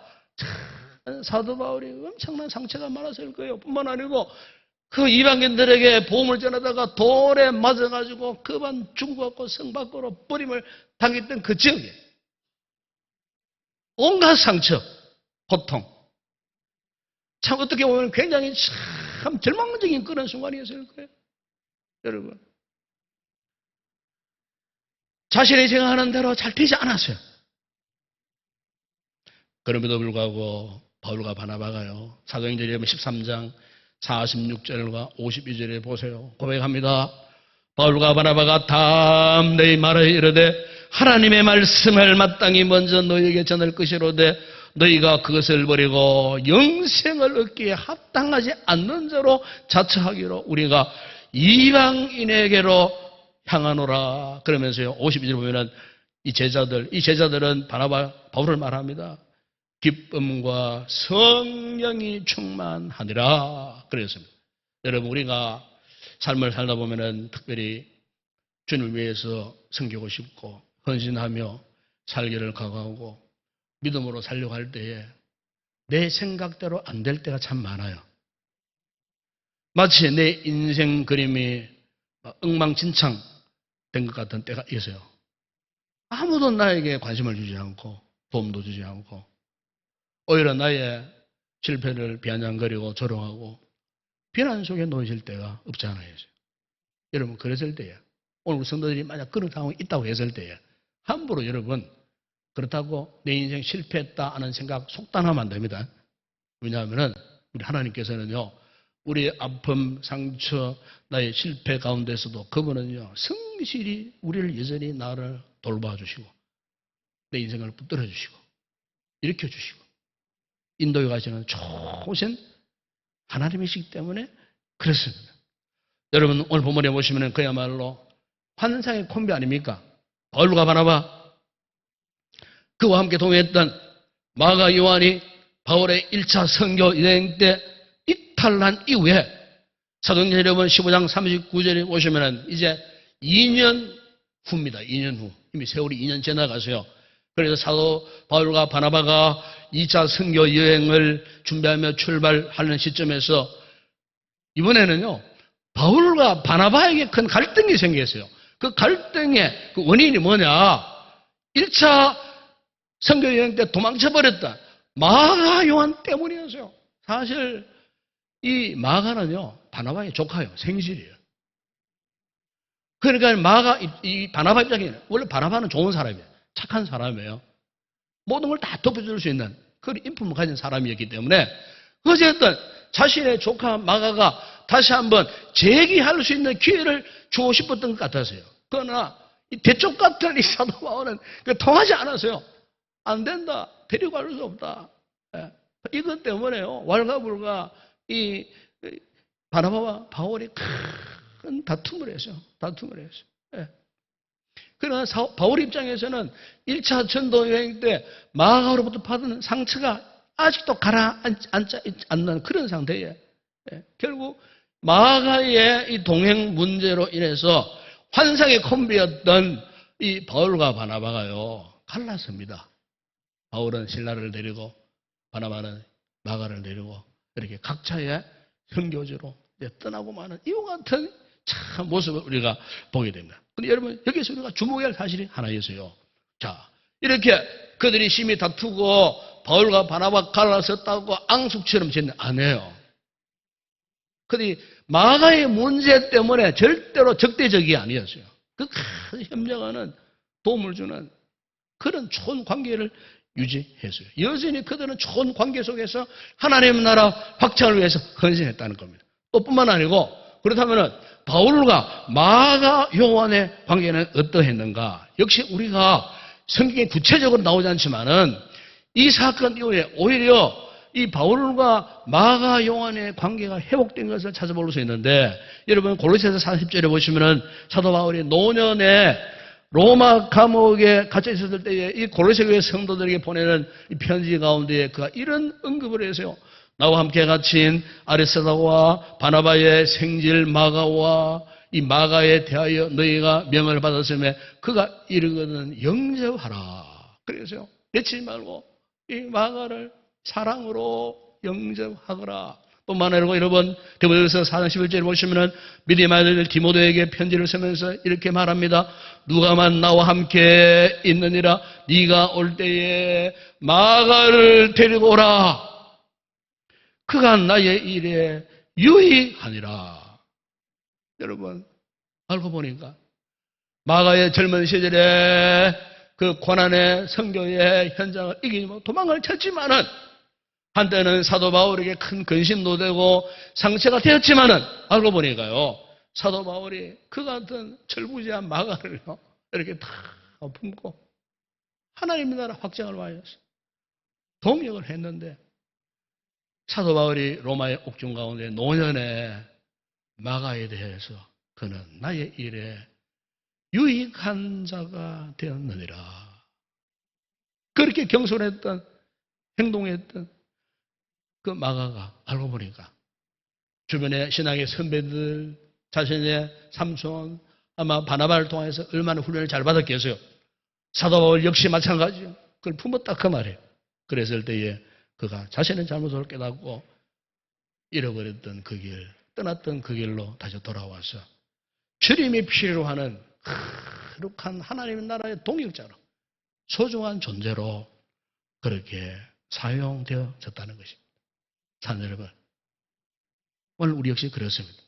사도 바울이 엄청난 상처가 많았을 거예요. 뿐만 아니고 그 이방인들에게 복음을 전하다가 돌에 맞아가지고 그만 죽어갖고 성 밖으로 버림을 당했던 그 지역에 온갖 상처, 고통, 참 어떻게 보면 굉장히 참 절망적인 그런 순간이었을 거예요. 여러분, 자신이 생각하는 대로 잘 되지 않았어요. 그럼에도 불구하고 바울과 바나바가요, 사도행전 13장 46절과 52절에 보세요. 고백합니다. 바울과 바나바가 담대히 말하여 이르되 하나님의 말씀을 마땅히 먼저 너희에게 전할 것이로되 너희가 그것을 버리고 영생을 얻기에 합당하지 않는 자로 자처하기로 우리가 이방인에게로 향하노라. 그러면서요, 52절 보면은 이 제자들은 바나바, 바울을 말합니다. 기쁨과 성령이 충만하니라. 그랬습니다. 여러분, 우리가 삶을 살다 보면은 특별히 주님을 위해서 섬기고 싶고 헌신하며 살기를 각오하고 믿음으로 살려고 할 때에 내 생각대로 안 될 때가 참 많아요. 마치 내 인생 그림이 엉망진창 된 것 같은 때가 있어요. 아무도 나에게 관심을 주지 않고 도움도 주지 않고 오히려 나의 실패를 비아냥거리고 조롱하고 비난 속에 놓여질 때가 없지 않아요. 여러분, 그랬을 때에 오늘 우리 성도들이 만약 그런 상황이 있다고 했을 때에 함부로 여러분 그렇다고 내 인생 실패했다 하는 생각 속단하면 안 됩니다. 왜냐하면 우리 하나님께서는요, 우리의 아픔, 상처, 나의 실패 가운데서도 그분은요, 성실히 우리를 여전히 나를 돌봐주시고 내 인생을 붙들어 주시고 일으켜 주시고 인도에 가시는 좋으신 하나님이시기 때문에 그렇습니다. 여러분, 오늘 본문에 보시면 그야말로 환상의 콤비 아닙니까? 바울과 바나바, 그와 함께 동행했던 마가 요한이 바울의 1차 선교 여행 때 이탈난 이후에 사도행전 여러분 15장 39절에 보시면 이제 2년 후입니다. 2년 후. 이미 세월이 2년 지나가서요. 그래서 사도 바울과 바나바가 2차 선교 여행을 준비하며 출발하는 시점에서 이번에는요, 바울과 바나바에게 큰 갈등이 생겼어요. 그 갈등의 그 원인이 뭐냐? 1차 선교 여행 때 도망쳐버렸다. 마가 요한 때문이었어요. 사실 이 마가는요, 바나바의 조카예요. 생실이에요. 그러니까 마가, 이 바나바 입장에는 원래 바나바는 좋은 사람이에요. 착한 사람이에요. 모든 걸 다 덮어줄 수 있는 그런 인품을 가진 사람이었기 때문에 어쨌든 자신의 조카 마가가 다시 한번 재기할 수 있는 기회를 주고 싶었던 것 같았어요. 그러나 이 대쪽 같은 이 사도 바울은 통하지 않았어요. 안 된다. 데리고 갈 수 없다. 이것 때문에요. 왈가불가 이 바나바와 바울이 큰 다툼을 했어요. 그러나 바울 입장에서는 1차 전도 여행 때 마가로부터 받은 상처가 아직도 가라앉지 않는 그런 상태에 결국 마가의 이 동행 문제로 인해서 환상의 콤비였던 이 바울과 바나바가요, 갈랐습니다. 바울은 신라를 데리고 바나바는 마가를 데리고 이렇게 각자의 선교지로 떠나고 마는 이와 같은 참 모습을 우리가 보게 됩니다. 근데 여러분, 여기서 우리가 주목해야 할 사실이 하나 있어요. 자, 이렇게 그들이 심히 다투고 바울과 바나바 갈라섰다고 앙숙처럼 짓는 안 해요. 그들이 마가의 문제 때문에 절대로 적대적이 아니었어요. 그 큰 협력하는 도움을 주는 그런 좋은 관계를 유지했어요. 여전히 그들은 좋은 관계 속에서 하나님의 나라 확장을 위해서 헌신했다는 겁니다. 또 뿐만 아니고 그렇다면 바울과 마가 요한의 관계는 어떠했는가? 역시 우리가 성경에 구체적으로 나오지 않지만은 이 사건 이후에 오히려 이 바울과 마가 요한의 관계가 회복된 것을 찾아볼 수 있는데 여러분 골로새서 40절에 보시면은 사도 바울이 노년에 로마 감옥에 갇혀 있었을 때에 이 골로새 교회 성도들에게 보내는 이 편지 가운데 그가 이런 언급을 했어요. 나와 함께 갇힌 아리스다와 바나바의 생질 마가와 이 마가에 대하여 너희가 명을 받았음에 그가 이르거든 영접하라. 그래서요. 내치지 말고 이 마가를 사랑으로 영접하거라. 뿐만 아니라 여러분 디모데후서 4장 11절에 보시면은 믿음의 아들 디모데에게 편지를 쓰면서 이렇게 말합니다. 누가만 나와 함께 있느니라 네가 올 때에 마가를 데리고 오라. 그가 나의 일에 유익하니라. 여러분 알고 보니까 마가의 젊은 시절에 그 고난의 선교의 현장을 이기지 못하고 도망을 쳤지만은 한때는 사도 바울에게 큰 근심도 되고 상처가 되었지만은 알고 보니까요 사도 바울이 그 같은 철부지한 마가를요 이렇게 다 품고 하나님의 나라 확장을 위해서 동역을 했는데 사도 바울이 로마의 옥중 가운데 노년에 마가에 대해서 그는 나의 일에 유익한 자가 되었느니라. 그렇게 경솔했던 행동했던 그 마가가 알고 보니까 주변의 신앙의 선배들 자신의 삼촌 아마 바나바를 통해서 얼마나 훈련을 잘 받았겠어요. 사도 바울 역시 마찬가지요. 그걸 품었다 그 말이에요. 그랬을 때에 그가 자신의 잘못을 깨닫고 잃어버렸던 그 길, 떠났던 그 길로 다시 돌아와서 주님이 필요로 하는 거룩한 하나님의 나라의 동역자로 소중한 존재로 그렇게 사용되어졌다는 것입니다. 사는 여러분, 오늘 우리 역시 그렇습니다.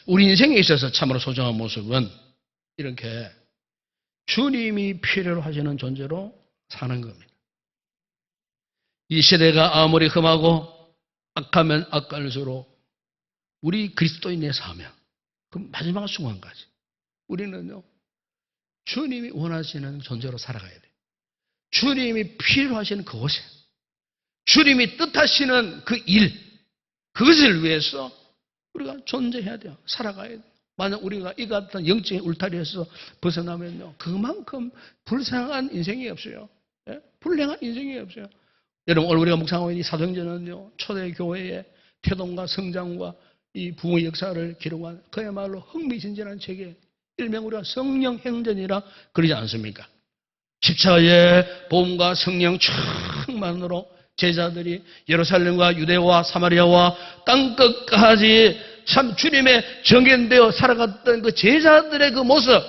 우리 인생에 있어서 참으로 소중한 모습은 이렇게 주님이 필요로 하시는 존재로 사는 겁니다. 이 시대가 아무리 험하고 악하면 악할수록 우리 그리스도인의 사명, 그 마지막 순간까지 우리는요 주님이 원하시는 존재로 살아가야 돼요. 주님이 필요하시는 그곳에 주님이 뜻하시는 그 일, 그것을 위해서 우리가 존재해야 돼요. 살아가야 돼요. 만약 우리가 이 같은 영적인 울타리에서 벗어나면요 그만큼 불쌍한 인생이 없어요. 예? 불행한 인생이 없어요. 여러분 오늘 우리가 묵상하고 있는 이 사도행전은요 초대교회의 태동과 성장과 이 부흥의 역사를 기록한 그야말로 흥미진진한 책에 일명 우리가 성령 행전이라 그러지 않습니까? 십자가의 복음과 성령 충만으로 제자들이 예루살렘과 유대와 사마리아와 땅끝까지 참 주님의 정견되어 살아갔던 그 제자들의 그 모습,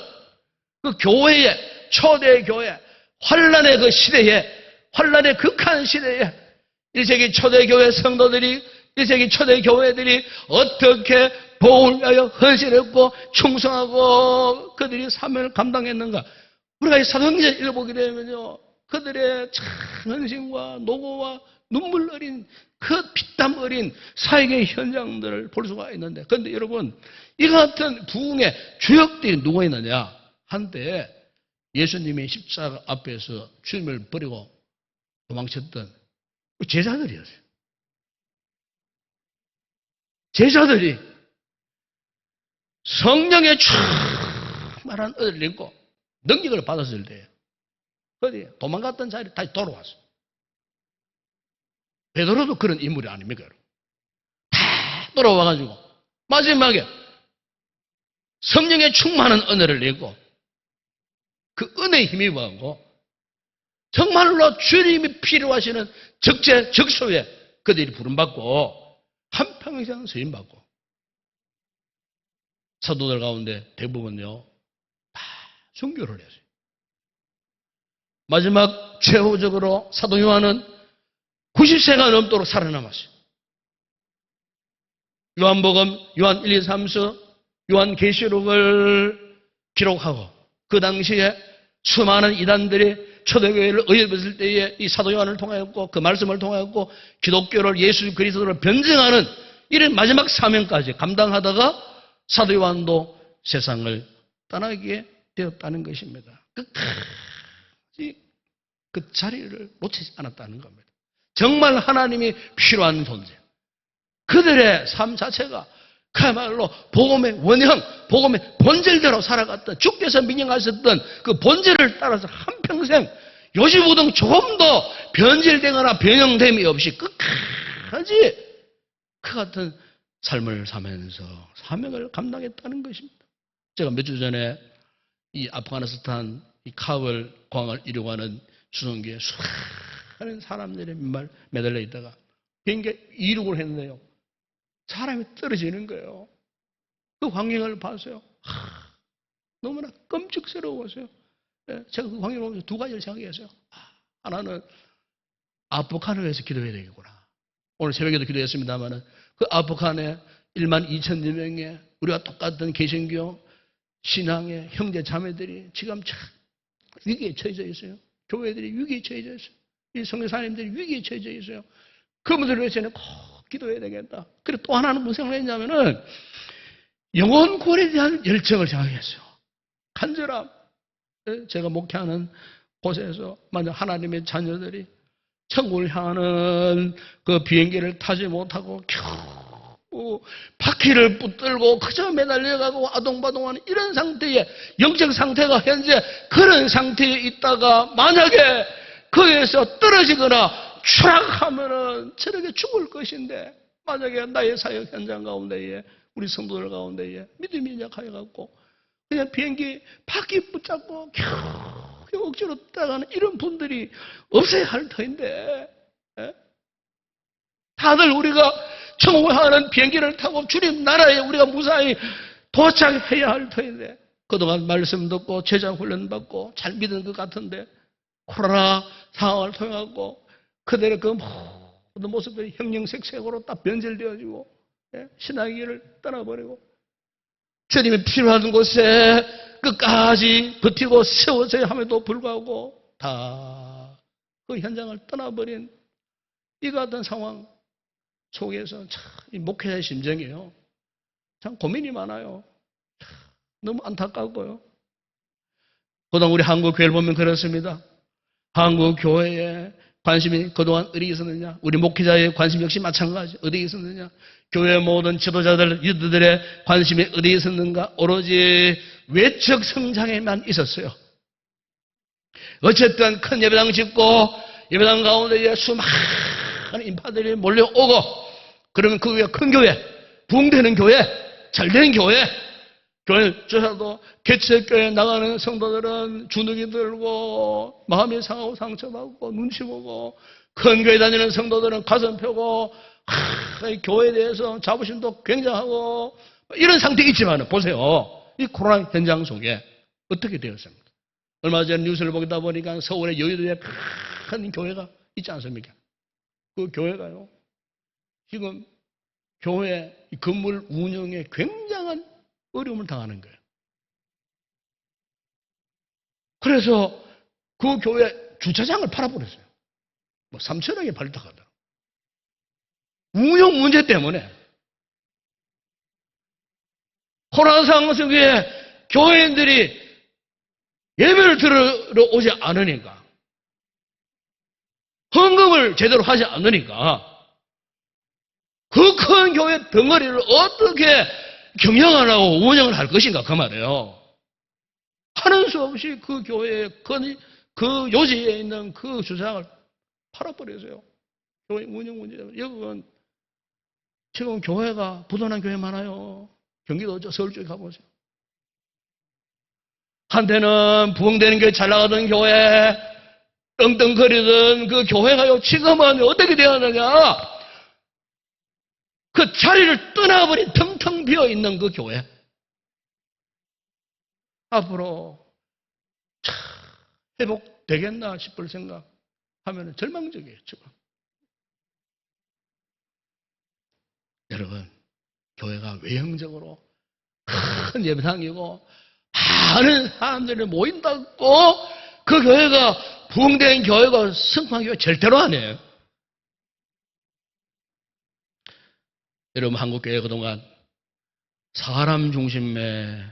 그 교회의 초대 교회, 환란의 그 시대에, 환란의 극한 시대에 1세기 초대 교회 성도들이 1세기 초대 교회들이 어떻게 복음을 위하여 헌신했고 충성하고 그들이 사명을 감당했는가. 우리가 이 사도행전 읽어보게 되면요 그들의 참 헌신과 노고와 눈물 어린 그 피땀 어린 사역의 현장들을 볼 수가 있는데 그런데 여러분 이 같은 부흥의 주역들이 누가 있느냐. 한때 예수님이 십자가 앞에서 주님을 버리고 도망쳤던 제자들이었어요. 제자들이 성령의 충만한 은혜를 입고 능력을 받았을 때 어디 도망갔던 자리에 다시 돌아왔어요. 베드로도 그런 인물이 아닙니까? 여러분? 다 돌아와가지고 마지막에 성령의 충만한 은혜를 입고 그 은혜에 힘입어가지고 정말로 주님이 필요하시는 적재적소에 그들이 부름받고 한평생 서임받고 사도들 가운데 대부분요 다 순교를 했어요. 마지막 최후적으로 사도 요한은 90세가 넘도록 살아남았어요. 요한복음, 요한 1, 2, 3서, 요한계시록을 기록하고 그 당시에 수많은 이단들이 초대교회를 의협했을 때에 이 사도 요한을 통하였고 그 말씀을 통하였고 기독교를 예수 그리스도를 변증하는 이런 마지막 사명까지 감당하다가 사도 요한도 세상을 떠나게 되었다는 것입니다. 끝까지 그 자리를 놓치지 않았다는 겁니다. 정말 하나님이 필요한 존재. 그들의 삶 자체가 그야말로 복음의 원형, 복음의 본질대로 살아갔던 주께서 명령하셨던 그 본질을 따라서 한평생 요지부동 조금도 변질되거나 변형됨이 없이 끝까지 그 같은 삶을 사면서 사명을 감당했다는 것입니다. 제가 몇 주 전에 이 아프가니스탄 이 카불 공항을 이루어가는 수송기에 수많은 사람들이 매달려 있다가 비행기 이륙을 했는데요. 사람이 떨어지는 거예요. 그 광경을 봤어요. 너무나 끔찍스러웠어요. 제가 그 광경을 보면서 두 가지를 생각했어요. 하나는 아프간을 위해서 기도해야 되겠구나. 오늘 새벽에도 기도했습니다만 그 아프간에 1만 2천여 명의 우리가 똑같은 개신교 신앙의 형제 자매들이 지금 참 위기에 처해져 있어요. 교회들이 위기에 처해져 있어요. 이 선교사님들이 위기에 처해져 있어요. 그분들을 위해서는 꼭 기도해야 되겠다. 그리고 또 하나는 무슨 생각을 했냐면은 영혼 구원에 대한 열정을 생각했어요. 간절함. 제가 목회하는 곳에서 만약 하나님의 자녀들이 천국을 향하는 그 비행기를 타지 못하고 겨우 바퀴를 붙들고 그저 매달려가고 아동바동하는 이런 상태에 영적 상태가 현재 그런 상태에 있다가 만약에 거기에서 떨어지거나 추락하면은 저렇게 죽을 것인데 만약에 나의 사역 현장 가운데에 우리 성도들 가운데에 믿음이 약하여갖고 그냥 비행기 바퀴 붙잡고 겨우 억지로 따라가는 이런 분들이 없어야 할 터인데 다들 우리가 천국을 향하는 비행기를 타고 주님 나라에 우리가 무사히 도착해야 할 터인데 그동안 말씀 듣고 제자 훈련 받고 잘 믿은 것 같은데 코로나 상황을 통해갖고 그들의 그 모든 모습들이 형형색색으로 딱 변질되어지고 신앙의 길을 떠나버리고 주님이 필요한 곳에 끝까지 버티고 세워져야 함에도 불구하고 다 그 현장을 떠나버린 이 같은 상황 속에서 참 이 목회자의 심정이에요. 참 고민이 많아요. 너무 안타깝고요. 그동안 우리 한국 교회를 보면 그렇습니다. 한국 교회에 관심이 그동안 어디 있었느냐? 우리 목회자의 관심 역시 마찬가지. 어디 있었느냐? 교회 모든 지도자들, 리더들의 관심이 어디 있었는가? 오로지 외적 성장에만 있었어요. 어쨌든 큰 예배당 짓고 예배당 가운데에 수많은 인파들이 몰려오고 그러면 그 위에 큰 교회, 부흥되는 교회, 잘되는 교회, 교회 조사도 개척교회 나가는 성도들은 주눅이 들고 마음이 상하고 상처받고 눈치 보고 큰 교회 다니는 성도들은 가슴 펴고 교회에 대해서 자부심도 굉장하고 이런 상태에 있지만 보세요. 이 코로나 현장 속에 어떻게 되었습니까? 얼마 전 뉴스를 보다 보니까 서울의 여의도에 큰 교회가 있지 않습니까? 그 교회가요. 지금 교회 건물 운영에 굉장한 어려움을 당하는 거예요. 그래서 그 교회 주차장을 팔아버렸어요. 뭐 3천억에 팔렸다고 하더라고요. 운영 문제 때문에. 코로나 상황 속에 교회인들이 예배를 들으러 오지 않으니까, 헌금을 제대로 하지 않으니까, 그 큰 교회 덩어리를 어떻게 경영하라고 운영을 할 것인가, 그 말이에요. 하는 수 없이 그 교회의 그 요지에 있는 그 주차장을 팔아버렸어요. 교회 운영 문제 때문에. 여러분, 지금 교회가 부도난 교회 많아요. 경기도 서울 쪽에 가보세요. 한때는 부흥되는 교회, 잘 나가던 교회, 떵떵거리던 그 교회가요, 지금은 어떻게 되었느냐? 그 자리를 떠나버린 텅텅 비어있는 그 교회. 앞으로 참 회복되겠나 싶을 생각하면 절망적이에요, 지금. 여러분, 교회가 외형적으로 큰 예배당이고 많은 사람들이 모인다고 그 교회가 부흥된 교회가 성공한 교회 절대로 아니에요. 여러분, 한국교회 그동안 사람 중심의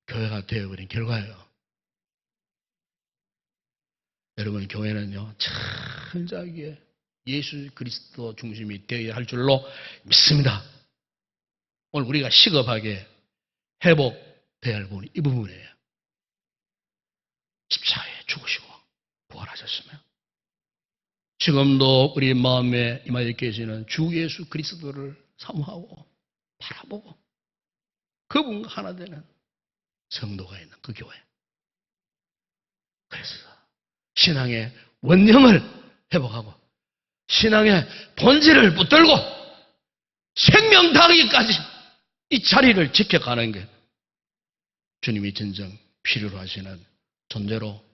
교회가 되어버린 결과예요. 여러분, 교회는요, 철저하게 예수 그리스도 중심이 되어야 할 줄로 믿습니다. 오늘 우리가 시급하게 회복되어야 할 부분이 이 부분이에요. 십자가에 죽으시고 부활하셨으며 지금도 우리 마음에 임하여 계시는 주 예수 그리스도를 사모하고 바라보고 그분과 하나 되는 성도가 있는 그 교회. 그래서 신앙의 원형을 회복하고 신앙의 본질을 붙들고 생명 다하기까지 이 자리를 지켜가는 게 주님이 진정 필요로 하시는 존재로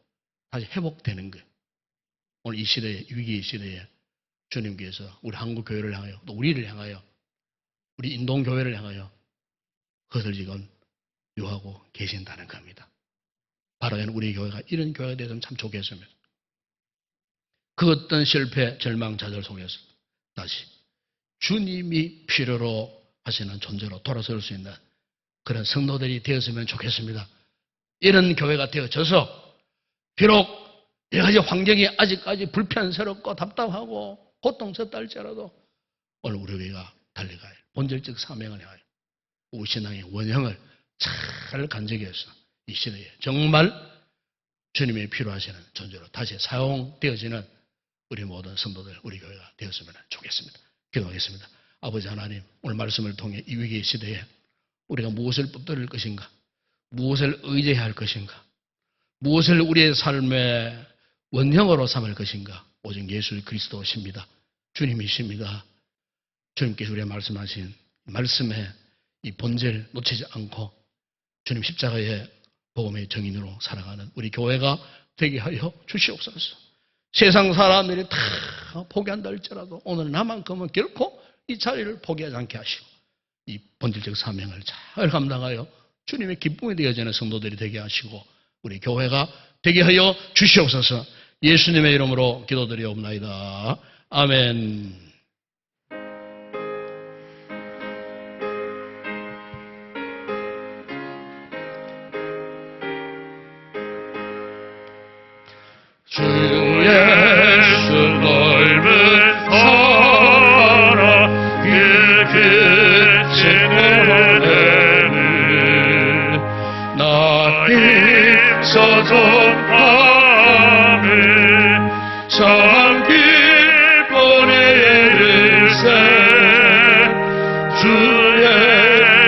다시 회복되는 거예요. 오늘 이 시대에, 위기의 시대에 주님께서 우리 한국교회를 향하여 또 우리를 향하여 우리 인동교회를 향하여 그것을 지금 요하고 계신다는 겁니다. 바로 우리 교회가 이런 교회가 되었으면 참 좋겠습니다. 그 어떤 실패, 절망, 좌절 속에서 다시 주님이 필요로 하시는 존재로 돌아설 수 있는 그런 성도들이 되었으면 좋겠습니다. 이런 교회가 되어져서 비록 여러 가지 환경이 아직까지 불편스럽고 답답하고 고통스럽다 할지라도 오늘 우리 교회가 달려가야 할 본질적 사명을 향하여 우리 신앙의 원형을 잘 간직해서 이 시대에 정말 주님이 필요하시는 존재로 다시 사용되어지는 우리 모든 성도들, 우리 교회가 되었으면 좋겠습니다. 기도하겠습니다. 아버지 하나님, 오늘 말씀을 통해 이 위기의 시대에 우리가 무엇을 붙들을 것인가, 무엇을 의지해야 할 것인가, 무엇을 우리의 삶의 원형으로 삼을 것인가, 오직 예수 그리스도십니다. 주님이십니다. 주님께서 우리가 말씀하신 말씀의 이 본질 놓치지 않고 주님 십자가의 복음의 정인으로 살아가는 우리 교회가 되게 하여 주시옵소서. 세상 사람들이 다 포기한다 할지라도 오늘 나만큼은 결코 이 자리를 포기하지 않게 하시고 이 본질적 사명을 잘 감당하여 주님의 기쁨이 되어지는 성도들이 되게 하시고 우리 교회가 되게 하여 주시옵소서. 예수님의 이름으로 기도드리옵나이다. 아멘. 주 예수 넓은 사랑 그 끝이 은혜는 나 힘써던 밤에 참 기쁨의 일세 주의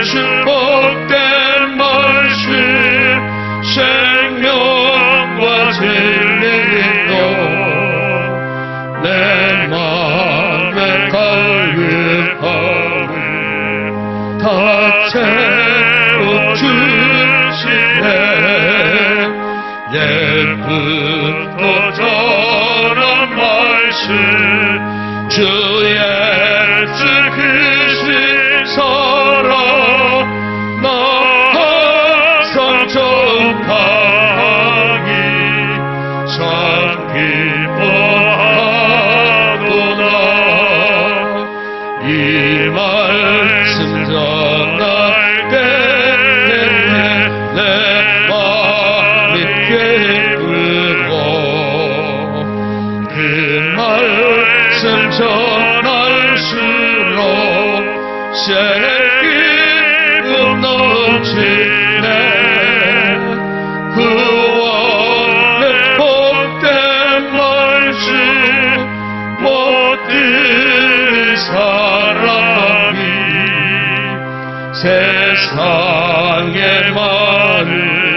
축복된 말씀 생명과 진리로 내 맘에 갈급함을 다 채워주시네. 옛부터 전한 말씀 주 예수 그리스도 사랑 나 항상 전하기 참 기뻐하도다. 이 말씀 전할 때에 내 마음이 기쁘고 그 말씀 전할수록 새 기쁨 넘치네. 구원의 복된 말씀 못 들은 사람이 세상의 마음으로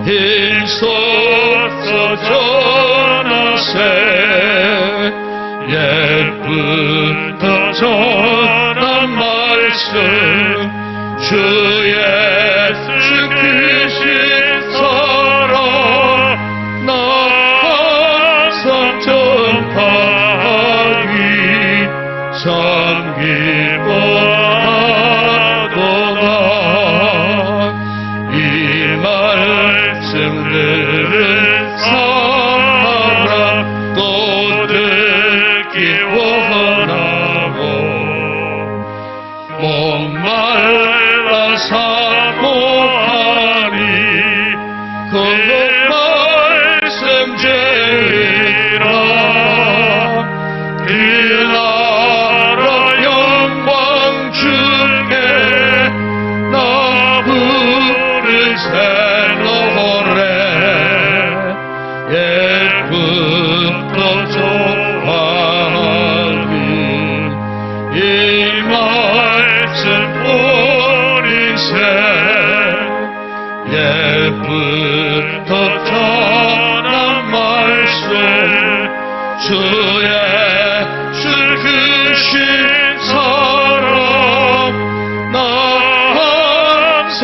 힘써서 전하세. 옛부터 전한 말씀 주 예수 그리스도 사랑 나 항상 전하기 참 기뻐하도다. 이 말씀 뿌리세 옛부터 전한 말씀 주의 죽으신 사랑 나 항상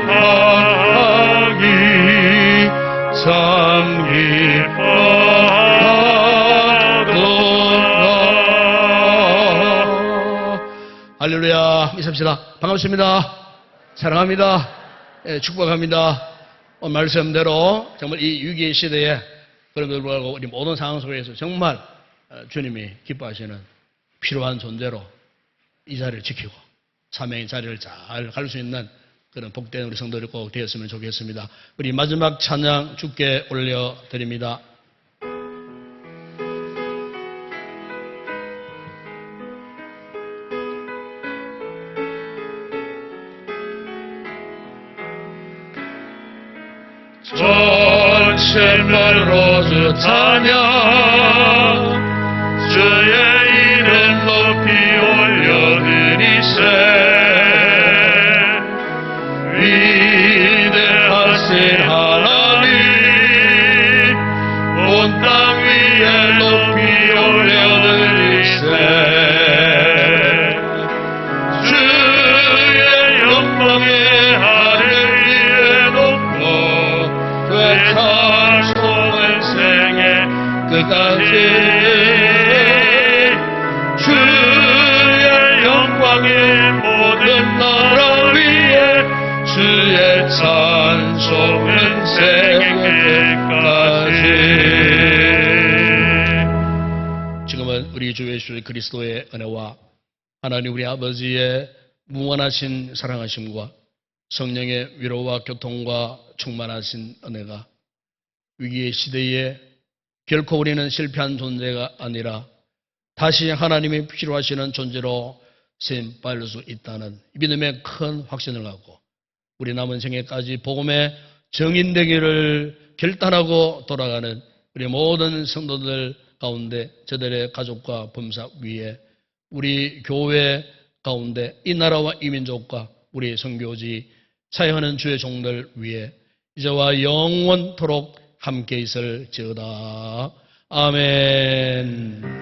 전하기 참 기뻐하도다. 할렐루야. 믿습시다. 반갑습니다. 사랑합니다. 예, 축복합니다. 오늘 말씀대로 정말 이 위기의 시대에 그럼에도 불구하고 우리 모든 상황 속에서 정말 주님이 기뻐하시는 필요한 존재로 이 자리를 지키고 사명의 자리를 잘 갈 수 있는 그런 복된 우리 성도들이 꼭 되었으면 좋겠습니다. 우리 마지막 찬양 주께 올려드립니다. 전체별로 주 찬양 주의 이름 높이 올려드리세 위대하신 하나님 온 땅 위에 높이 올려드리세 주의 영광의 하늘 위에 높고 그의 찬송은 생애 끝까지 주의 영광의 모든 나라 위에 주의 찬송은 생애 끝까지. 지금은 우리 주 예수 그리스도의 은혜와 하나님 우리 아버지의 무한하신 사랑하심과 성령의 위로와 교통과 충만하신 은혜가 위기의 시대에 결코 우리는 실패한 존재가 아니라 다시 하나님이 필요하시는 존재로 쓰임받을 수 있다는 믿음의 큰 확신을 갖고 우리 남은 생애까지 복음의 정인되기를 결단하고 돌아가는 우리 모든 성도들 가운데 저들의 가족과 범사 위에 우리 교회 가운데 이 나라와 이 민족과 우리 선교지 사역하는 주의 종들 위에 이제와 영원토록 함께 있을지어다. 아멘.